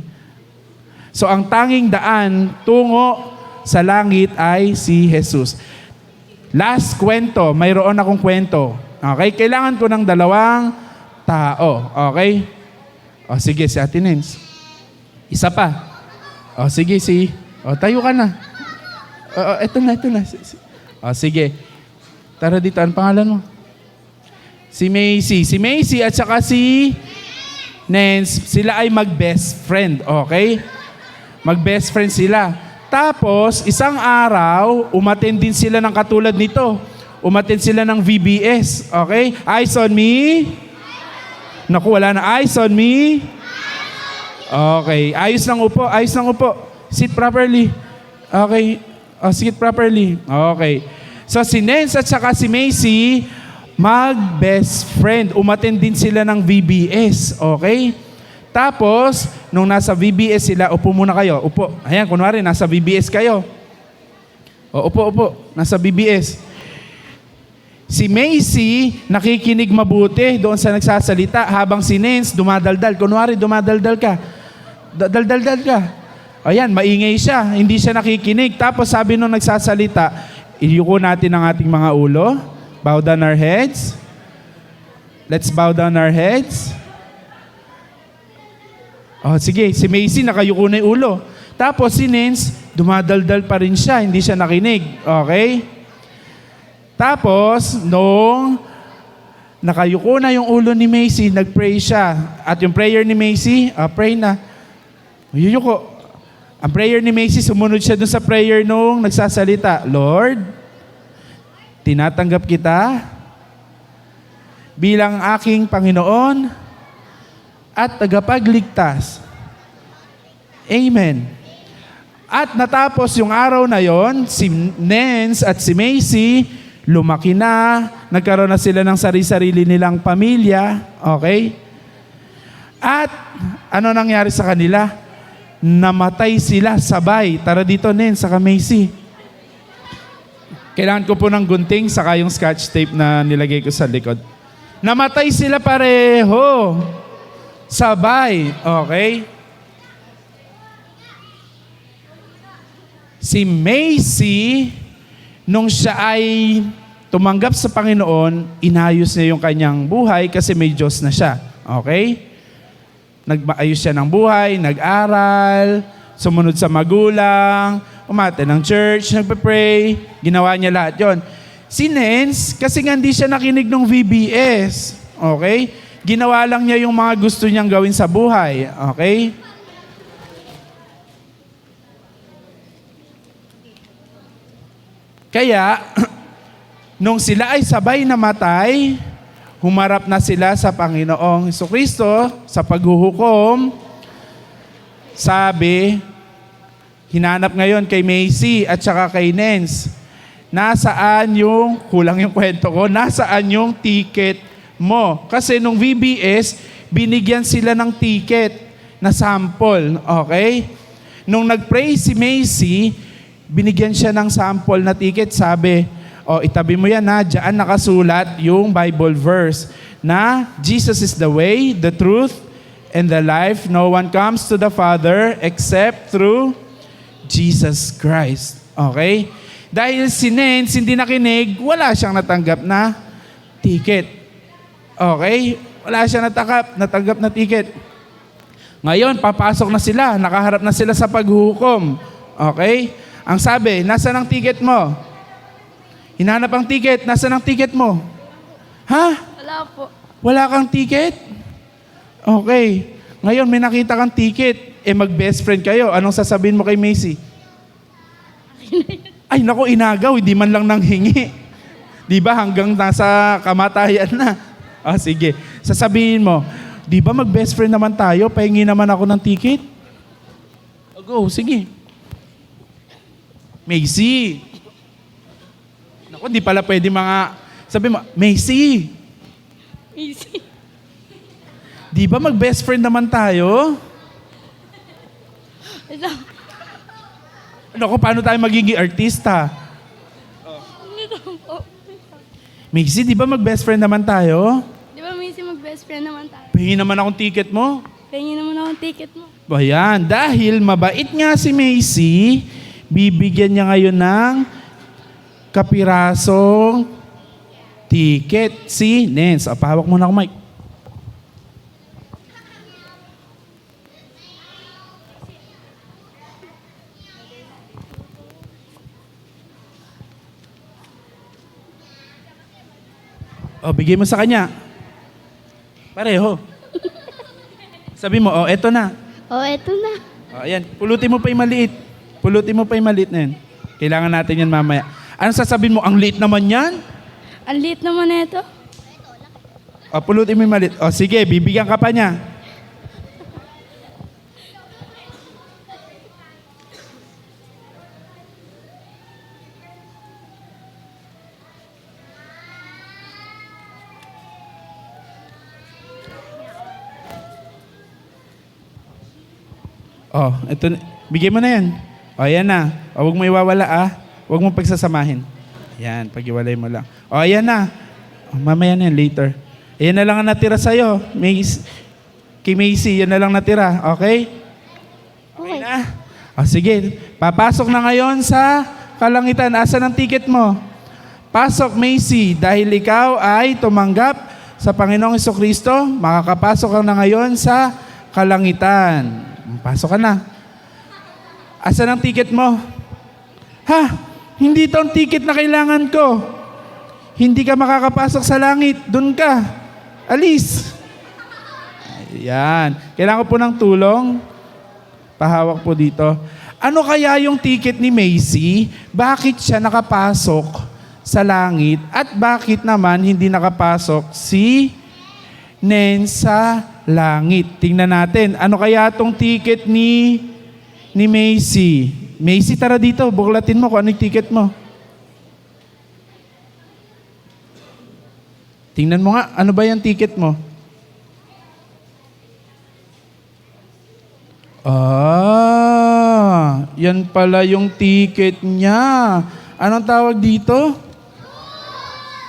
So ang tanging daan tungo sa langit ay si Jesus. Last kwento, mayroon akong kwento. Okay? Kailangan ko ng 2 tao. Okay? O sige, si Ate Nens. Isa pa. O, sige, tayo ka na. Eto na. O, sige. Tara dito, ano pangalan mo? Si Macy. Si Macy at saka si Nance, sila ay mag-best friend, okay? Mag-best friend sila. Tapos, isang araw, umattend din sila ng katulad nito. Umattend sila ng VBS, okay? Eyes on me. Naku, wala na. Eyes on me. Okay. Ayos lang upo. Sit properly. Okay. Sit properly. Okay. So, si Nance at saka si Macy, mag-best friend. Umattend din sila ng VBS. Okay? Tapos, nung nasa VBS sila, upo muna kayo. Upo. Ayan, kunwari, nasa VBS kayo. Upo. Nasa VBS. Si Macy, nakikinig mabuti doon sa nagsasalita, habang si Nance, dumadaldal. Kunwari, dumadaldal ka. Daldal ka. Ayan, maingay siya. Hindi siya nakikinig. Tapos sabi nung nagsasalita, iyuko natin ang ating mga ulo. Bow down our heads. Let's bow down our heads. Sige. Si Macy, nakayuko na yung ulo. Tapos si Nance, dumadaldal pa rin siya. Hindi siya nakinig. Okay? Tapos, nung nakayuko na yung ulo ni Macy, nag-pray siya. At yung prayer ni Macy, pray na. Yuyuko. Ang prayer ni Macy, sumunod siya dun sa prayer nung nagsasalita. Lord, tinatanggap kita bilang aking Panginoon at tagapagligtas. Amen. At natapos yung araw na yon, si Nance at si Macy, lumaki na, nagkaroon na sila ng sarili-sarili nilang pamilya. Okay? At ano nangyari sa kanila? Namatay sila sabay. Tara dito, Nance, saka Macy. Kailangan ko po ng gunting saka yung scotch tape na nilagay ko sa likod. Namatay sila pareho. Sabay. Okay? Si Macy, nung siya ay tumanggap sa Panginoon, inayos niya yung kanyang buhay kasi may Diyos na siya. Okay? Nag-ayos siya ng buhay, nag-aral, sumunod sa magulang, umate ng church, nagpe-pray, ginawa niya lahat yon. Si Nance, kasi nga hindi siya nakinig ng VBS. Okay? Ginawa lang niya yung mga gusto niyang gawin sa buhay. Okay? Kaya, nung sila ay sabay namatay, humarap na sila sa Panginoong Jesucristo sa paghuhukom. Sabi, hinanap ngayon kay Macy at saka kay Nance, nasaan yung, kulang yung kwento ko, nasaan yung ticket mo? Kasi nung VBS, binigyan sila ng ticket na sample. Okay? Nung nag-pray si Macy, binigyan siya ng sample na ticket. Sabi, itabi mo yan ha, dyan nakasulat yung Bible verse na Jesus is the way, the truth, and the life. No one comes to the Father except through Jesus Christ. Okay? Dahil si Nance hindi nakinig, wala siyang natanggap na ticket. Okay? Wala siyang natanggap na ticket. Ngayon, papasok na sila, nakaharap na sila sa paghuhukom. Okay? Ang sabi, nasa ang ticket mo? Hinanap ang ticket. Nasaan ang ticket mo? Ha? Wala po. Wala kang ticket? Okay. Ngayon, may nakita kang ticket. Mag-best friend kayo. Anong sasabihin mo kay Macy? Ay, naku, inagaw. Hindi man lang nanghingi. Di ba? Hanggang nasa kamatayan na. Sige. Sasabihin mo, di ba mag-best friend naman tayo? Pahingi naman ako ng ticket? Go, sige. Macy. Naku, di pala pwede sabi mo, Macy. Easy. Di ba mag-best friend naman tayo? Naku, paano tayo magiging artista? Macy, di ba mag-best friend naman tayo? Di ba, Macy, mag-best friend naman tayo? Pahingi naman akong ticket mo. Pahingin naman ako ng ticket mo. Ayan, dahil mabait nga si Macy, bibigyan niya ngayon ng kapirasong ticket si Nance. Pahawak muna ako, Mike. O, bigay mo sa kanya. Pareho. Sabi mo, eto na. O, eto na. O, ayan. Pulutin mo pa yung maliit. Pulutin mo pa yung maliit na yan. Kailangan natin yan mamaya. Ano sasabihin mo? Ang liit naman yan? Ang liit naman ito. O, pulutin mo yung maliit. O, sige, bibigyan ka pa niya. Oh, ito, bigay mo na yan. O, ayan na. O, huwag mo iwawala Huwag mo pagsasamahin. Yan, pag-iwalay mo lang. O, ayan na. O, mamaya na yan, later. Ayan na lang ang natira sa'yo. Kay Macy, yan na lang natira. Okay? Okay na? O, sige. Papasok na ngayon sa kalangitan. Asan ang ticket mo? Pasok, Macy. Dahil ikaw ay tumanggap sa Panginoong Jesucristo, makakapasok ka na ngayon sa kalangitan. Pasok ka na. Asan ang ticket mo? Ha? Hindi ito ang ticket na kailangan ko. Hindi ka makakapasok sa langit. Doon ka. Alis. Ayan. Kailangan ko po ng tulong. Pahawak po dito. Ano kaya yung ticket ni Macy? Bakit siya nakapasok sa langit? At bakit naman hindi nakapasok si Nen sa langit? Tingnan natin. Ano kaya tong ticket ni Macy? Macy, tara dito. Buklatin mo kung ano yung ticket mo. Tingnan mo nga. Ano ba yung ticket mo? Yan pala yung ticket niya. Anong tawag dito?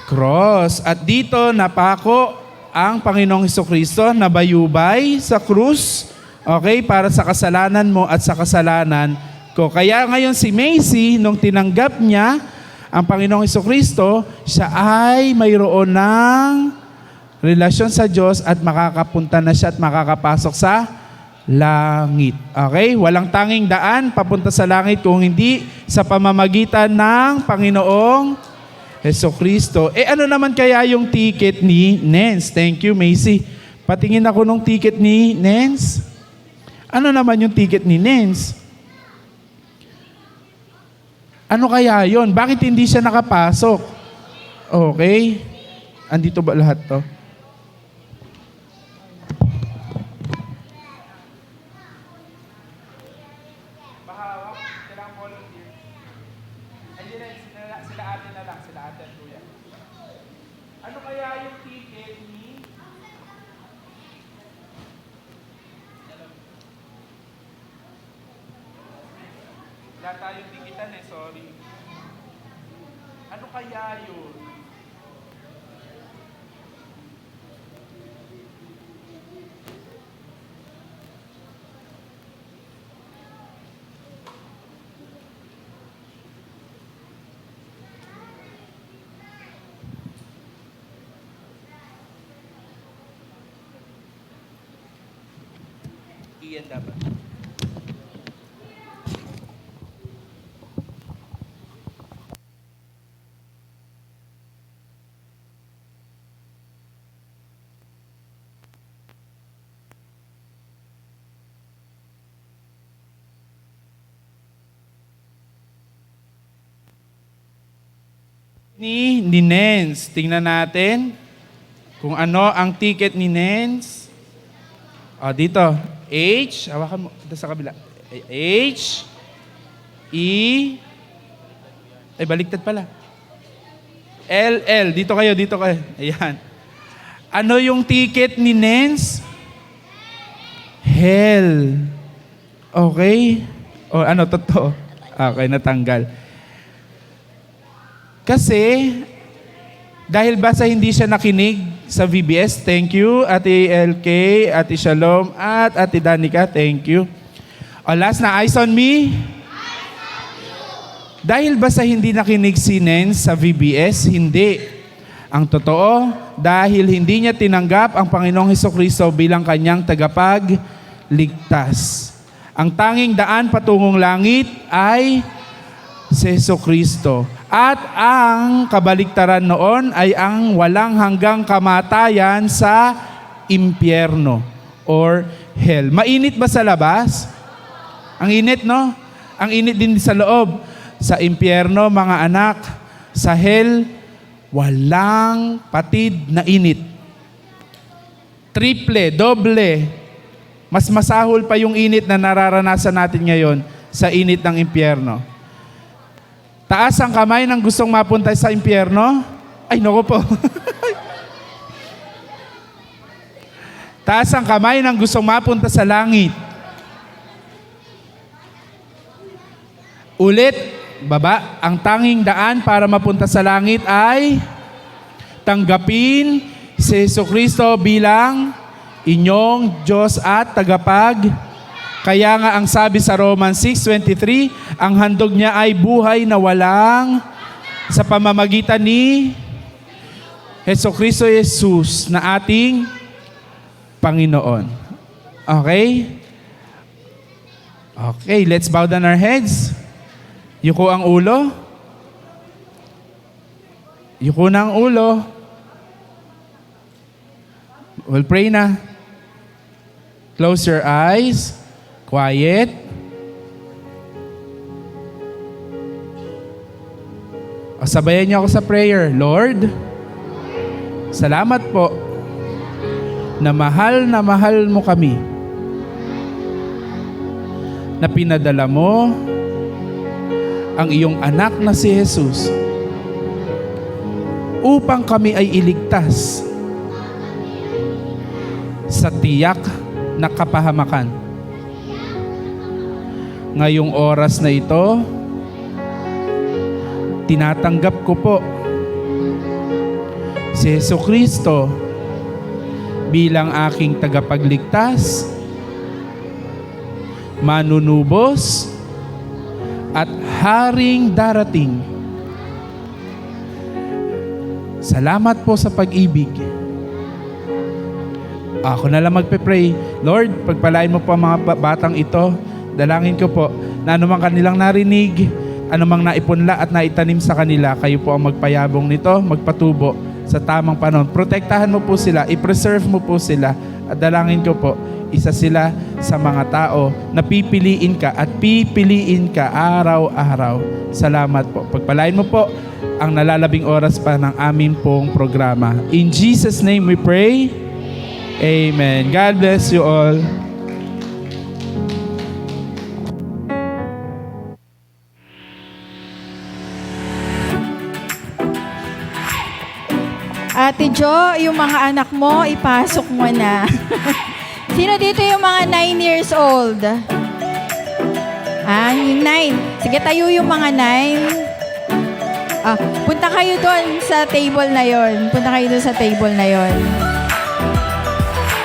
Cross. At dito, napako ang Panginoong Jesucristo na bayubay sa krus, okay, para sa kasalanan mo at sa kasalanan ko. Kaya ngayon si Macy, nung tinanggap niya ang Panginoong Jesucristo, siya ay mayroon ng relasyon sa Diyos at makakapunta na siya at makakapasok sa langit. Okay? Walang tanging daan papunta sa langit kung hindi sa pamamagitan ng Panginoong Jesucristo. Ano naman kaya yung ticket ni Nens? Thank you, Macy. Patingin ako nung ticket ni Nens. Ano naman yung ticket ni Nens? Ano kaya yon? Bakit hindi siya nakapasok? Okay. Andito ba lahat to? Ano kaya yung ticket ni... Wala tayong tikitan sorry. Ano kaya yun? Iyan dapat. Ni Nens. Tingnan natin kung ano ang ticket ni Nens. Dito. H. Hawakan mo. Dito sa kabila. H. E. Ay, baliktad pala. L. L. Dito kayo. Dito kayo. Ayan. Ano yung ticket ni Nens? Hell. Okay? Ano? Totoo. Okay, natanggal. Kasi, dahil ba sa hindi siya nakinig sa VBS, thank you, Ate LK, Ate Shalom, at Ate Danica, thank you. Last na, eyes on me. Dahil ba sa hindi nakinig si Nens sa VBS, hindi. Ang totoo, dahil hindi niya tinanggap ang Panginoong Jesucristo bilang kanyang tagapagligtas. Ang tanging daan patungong langit ay si Jesucristo. At ang kabaliktaran noon ay ang walang hanggang kamatayan sa impyerno or hell. Mainit ba sa labas? Ang init, no? Ang init din sa loob. Sa impyerno, mga anak, sa hell, walang patid na init. Triple, doble. Mas masahol pa yung init na nararanasan natin ngayon sa init ng impyerno. Taas ang kamay ng gustong mapunta sa impyerno. Ay, naku po. Taas ang kamay ng gustong mapunta sa langit. Ulit, baba. Ang tanging daan para mapunta sa langit ay tanggapin si Jesucristo bilang inyong Diyos at tagapag. Kaya nga ang sabi sa Romans 6:23, ang handog niya ay buhay na walang sa pamamagitan ni Jesucristo Jesus na ating Panginoon. Okay? Okay, let's bow down our heads. Yuko ang ulo. Yuko na ang ulo. We'll pray na. Close your eyes. Quiet. Sabayan niyo ako sa prayer. Lord, salamat po na mahal mo kami. Na pinadala mo ang iyong anak na si Jesus upang kami ay iligtas sa tiyak na kapahamakan. Ngayong oras na ito, tinatanggap ko po si Jesucristo bilang aking tagapagligtas, manunubos, at haring darating. Salamat po sa pag-ibig. Ako na lang magpe-pray. Lord, pagpalain mo po ang mga batang ito. Dalangin ko po na anumang kanilang narinig, anumang naipunla at naitanim sa kanila, kayo po ang magpayabong nito, magpatubo sa tamang panahon. Protektahan mo po sila, i-preserve mo po sila. At dalangin ko po, isa sila sa mga tao na pipiliin ka at pipiliin ka araw-araw. Salamat po. Pagpalain mo po ang nalalabing oras pa ng aming pong programa. In Jesus' name we pray. Amen. God bless you all. Ate Jo, yung mga anak mo, ipasok mo na. Sino dito yung mga 9 years old? Yung 9. Sige, tayo yung mga 9. Punta kayo doon sa table na yon. Punta kayo doon sa table na yon.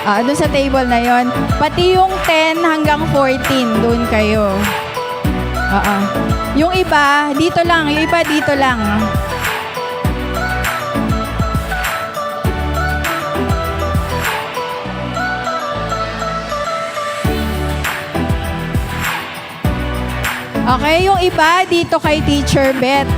Doon sa table na yon. Pati yung 10 hanggang 14, doon kayo. Yung iba, dito lang. Yung iba, dito lang. Okay, yung iba dito kay Teacher Beth.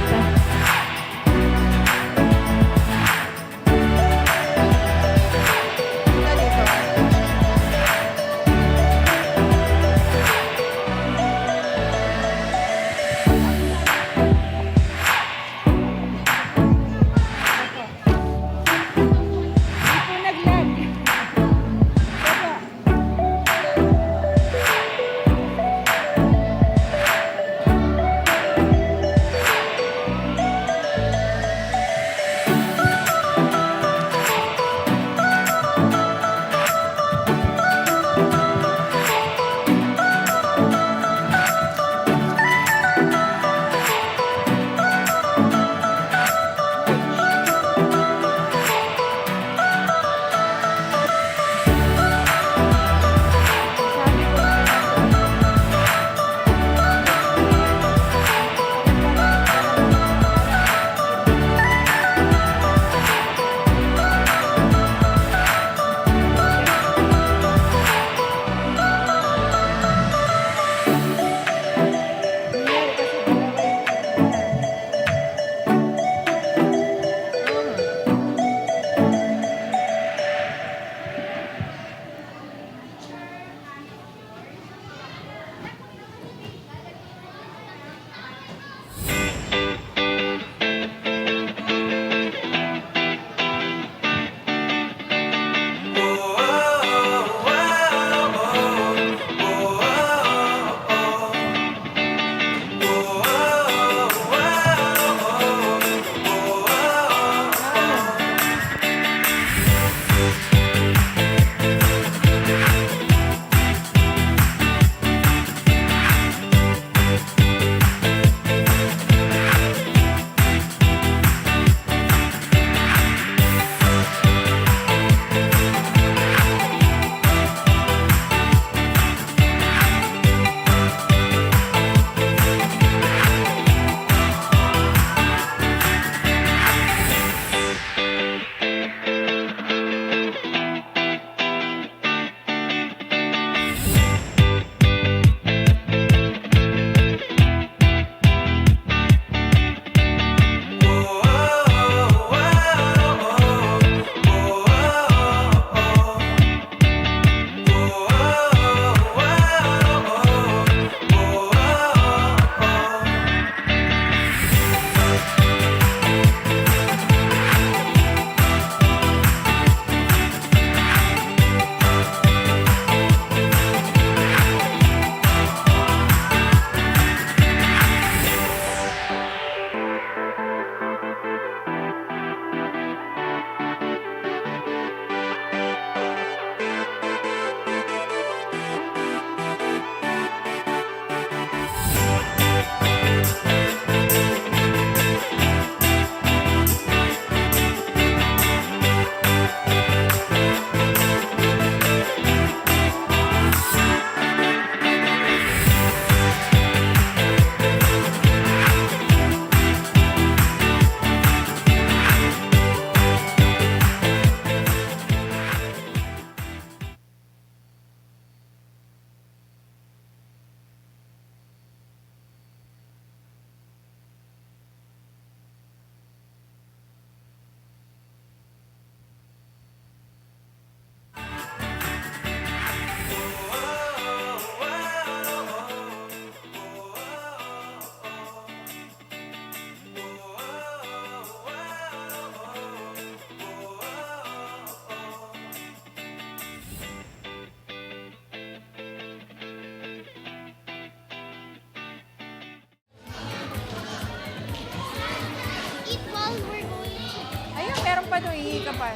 paano hihingi ka pa?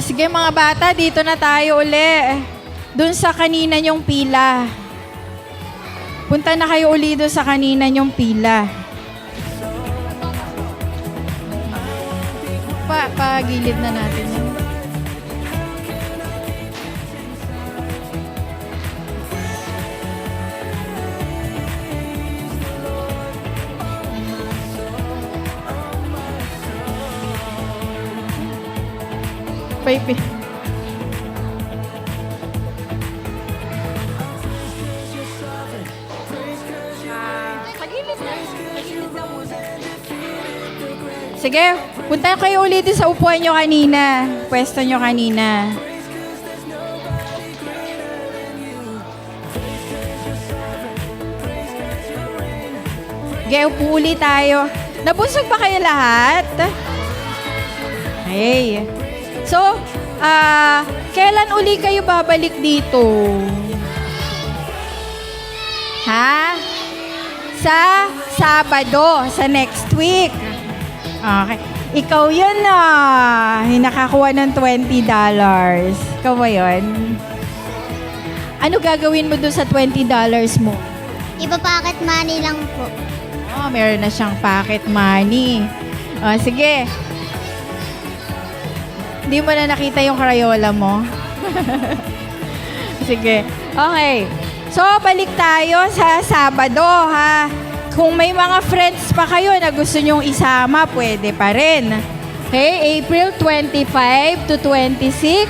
Sige mga bata, dito na tayo uli. Doon sa kanina nyong pila. Punta na kayo uli doon sa kanina nyong pila. Pagilid na natin yun. Baby. Sige, punta kayo ulit sa upuan nyo kanina. Pwesto nyo kanina. Sige, upo ulit tayo. Nabusog ba kayo lahat? Hey. So, kailan uli kayo babalik dito? Ha? Sa Sabado, sa next week. Okay. Ikaw yun na. Nakakuha ng $20. Ikaw ba yun? Ano gagawin mo doon sa $20 mo? Ipapacket money lang po. Oh, meron na siyang pocket money. Oh, sige. Hindi mo na nakita yung Crayola mo? Sige. Okay. So, balik tayo sa Sabado, ha? Kung may mga friends pa kayo na gusto nyong isama, pwede pa rin. Okay? April 25 to 26.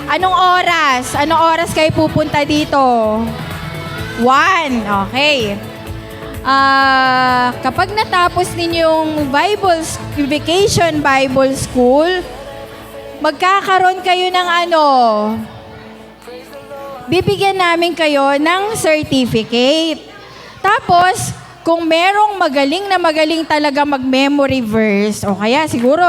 Anong oras? Anong oras kayo pupunta dito? 1. Okay. Kapag natapos ninyong Vacation Bible School, magkakaroon kayo ng bibigyan namin kayo ng certificate. Tapos, kung merong magaling talaga mag-memory verse, o kaya siguro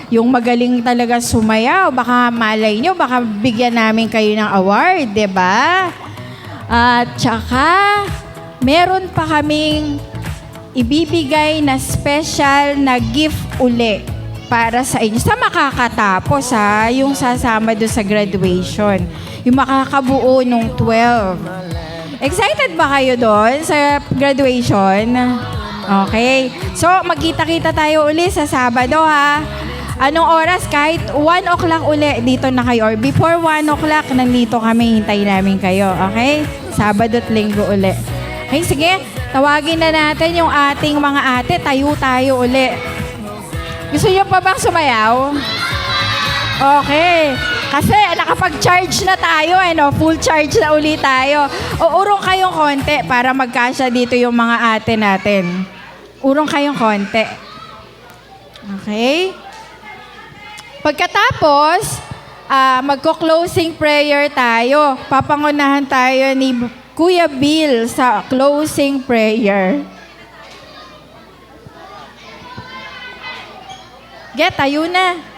yung magaling talaga sumayaw, baka malay nyo, baka bigyan namin kayo ng award, di ba? At saka, meron pa kaming ibibigay na special na gift uli para sa inyo. Sa makakatapos, ha? Yung sasama doon sa graduation. Yung makakabuo nung 12. Excited ba kayo doon sa graduation? Okay. So, magkita-kita tayo uli sa Sabado, ha? Anong oras? Kahit 1 o'clock uli, dito na kayo. Or before 1 o'clock, nandito kami, hintayin namin kayo. Okay? Sabado at Linggo uli. Okay, sige. Tawagin na natin yung ating mga ate. Tayo uli. Gusto niyo pa bang sumayaw? Okay. Kasi nakapag-charge na tayo, full charge na uli tayo. O urong kayong konti para magkasya dito yung mga ate natin. Urong kayong konti. Okay? Pagkatapos, magko-closing prayer tayo. Papangunahan tayo ni Kuya Bill sa closing prayer. Tayo na.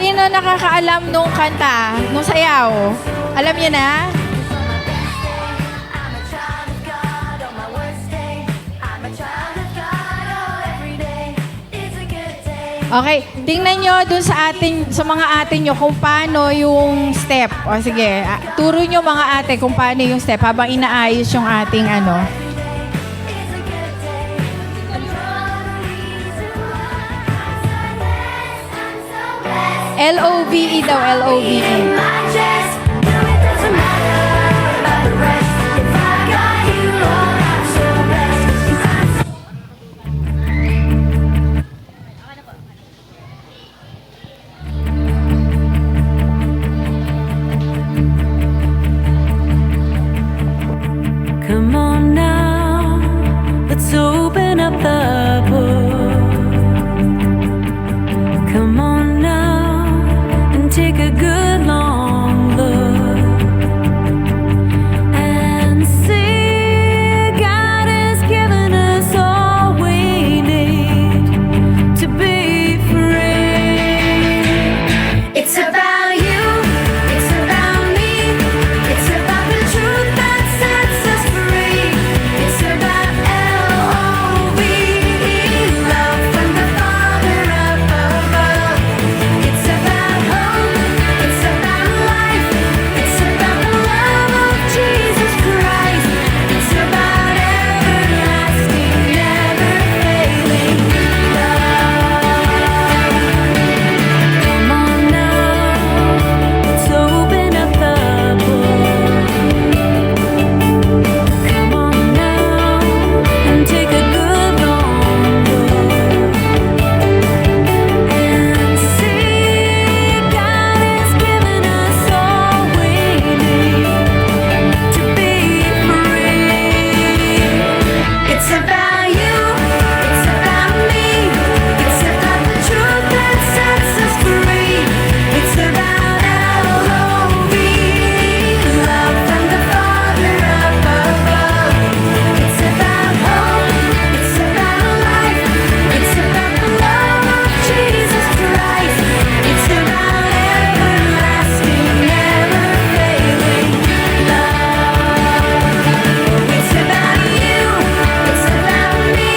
Sino nakakaalam nung kanta, nung sayaw? Alam niyo na? Okay, tingnan nyo dun sa mga atin nyo kung paano yung step. O sige, turo nyo mga ate kung paano yung step habang inaayos yung ating ano. L-O-V-E daw, L-O-V-E. Come on now, let's open up the book. Come on now and take a good long look and see God has given us all we need to be free. It's about you, it's about me, it's about the truth that sets us free. It's about L-O-V-E, love from the Father up above. It's about hope, it's about life, it's about the love of Jesus Christ. It's about everlasting, never failing love. Come on now, let's open up the book. Come on now and take a good long look and see God has given us all we need to be free. It's about you, it's about me, it's about the truth that sets us free. It's about L-O-V-E, love from the Father up above. It's about hope, it's about life, it's about the love of Jesus Christ. It's about everlasting, never failing love. It's about you, it's about me,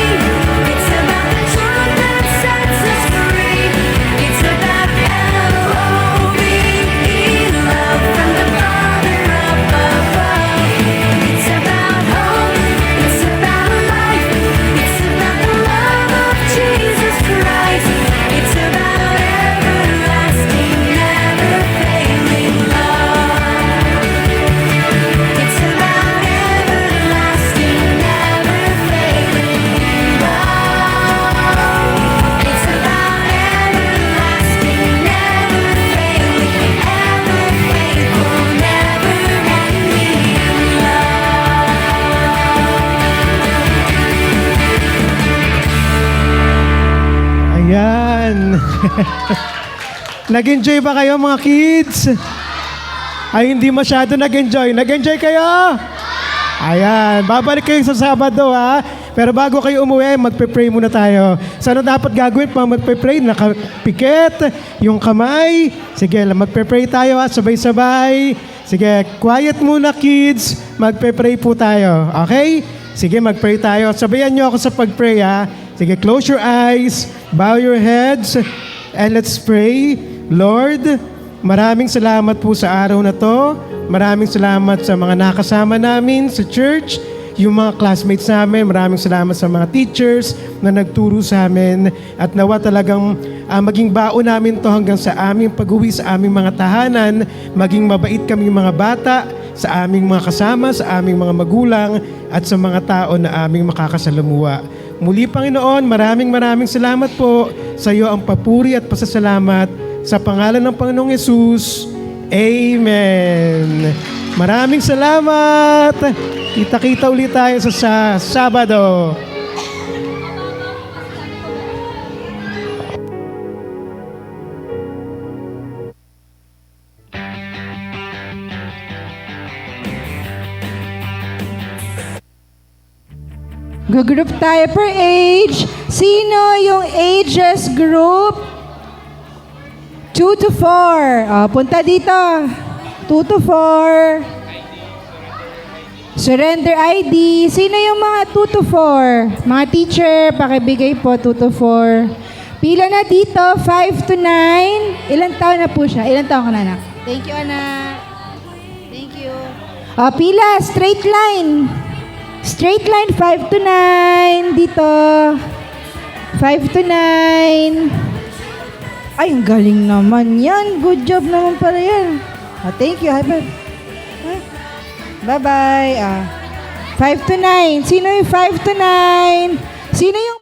it's about the truth that sets us free. It's about L-O-V-E, love from the Father up above. It's about hope, it's about life, it's about the love of Jesus Christ. It's about everlasting, never failing love. It's about everlasting, never failing love. It's about everlasting, never failing, ever faithful, never ending Ayan. Nag-enjoy ba kayo mga kids? Ay, hindi masyado nag-enjoy. Nag-enjoy kayo? Ayan. Babalik kayo sa Sabado, ha? Pero bago kayo umuwi, magpe-pray muna tayo. So, ano dapat gagawin pa magpe-pray? Nakapikit, yung kamay. Sige, magpe-pray tayo, ha? Sabay-sabay. Sige, quiet muna, kids. Magpe-pray po tayo. Okay? Sige, mag-pray tayo. Sabayan niyo ako sa pag-pray, ha? Sige, close your eyes, bow your heads, and let's pray. Lord, maraming salamat po sa araw na to. Maraming salamat sa mga nakasama namin sa church, yung mga classmates namin. Maraming salamat sa mga teachers na nagturo sa amin. At nawa talagang maging baon namin to hanggang sa aming pag-uwi sa aming mga tahanan. Maging mabait kami mga bata sa aming mga kasama, sa aming mga magulang, at sa mga tao na aming makakasalamuha. Muli, Panginoon, maraming salamat po. Sa iyo ang papuri at pasasalamat sa pangalan ng Panginoong Yesus. Amen. Maraming salamat. Kita-kita ulit tayo sa Sabado. Group tayo per age. Sino yung ages group? 2 to 4. Punta dito. 2 to 4. Surrender ID. Sino yung mga 2 to 4? Mga teacher, pakibigay po 2 to 4. Pila na dito, 5 to 9. Ilan taon na po siya? Ilan taon ka na, anak? Thank you, anak. Thank you. Pila, straight line. Straight line, 5 to 9. Dito. 5 to 9. Ay, ang galing naman yan. Good job naman pala yan. Thank you. Bye-bye. 5 to 9. Sino yung 5 to 9? Sino yung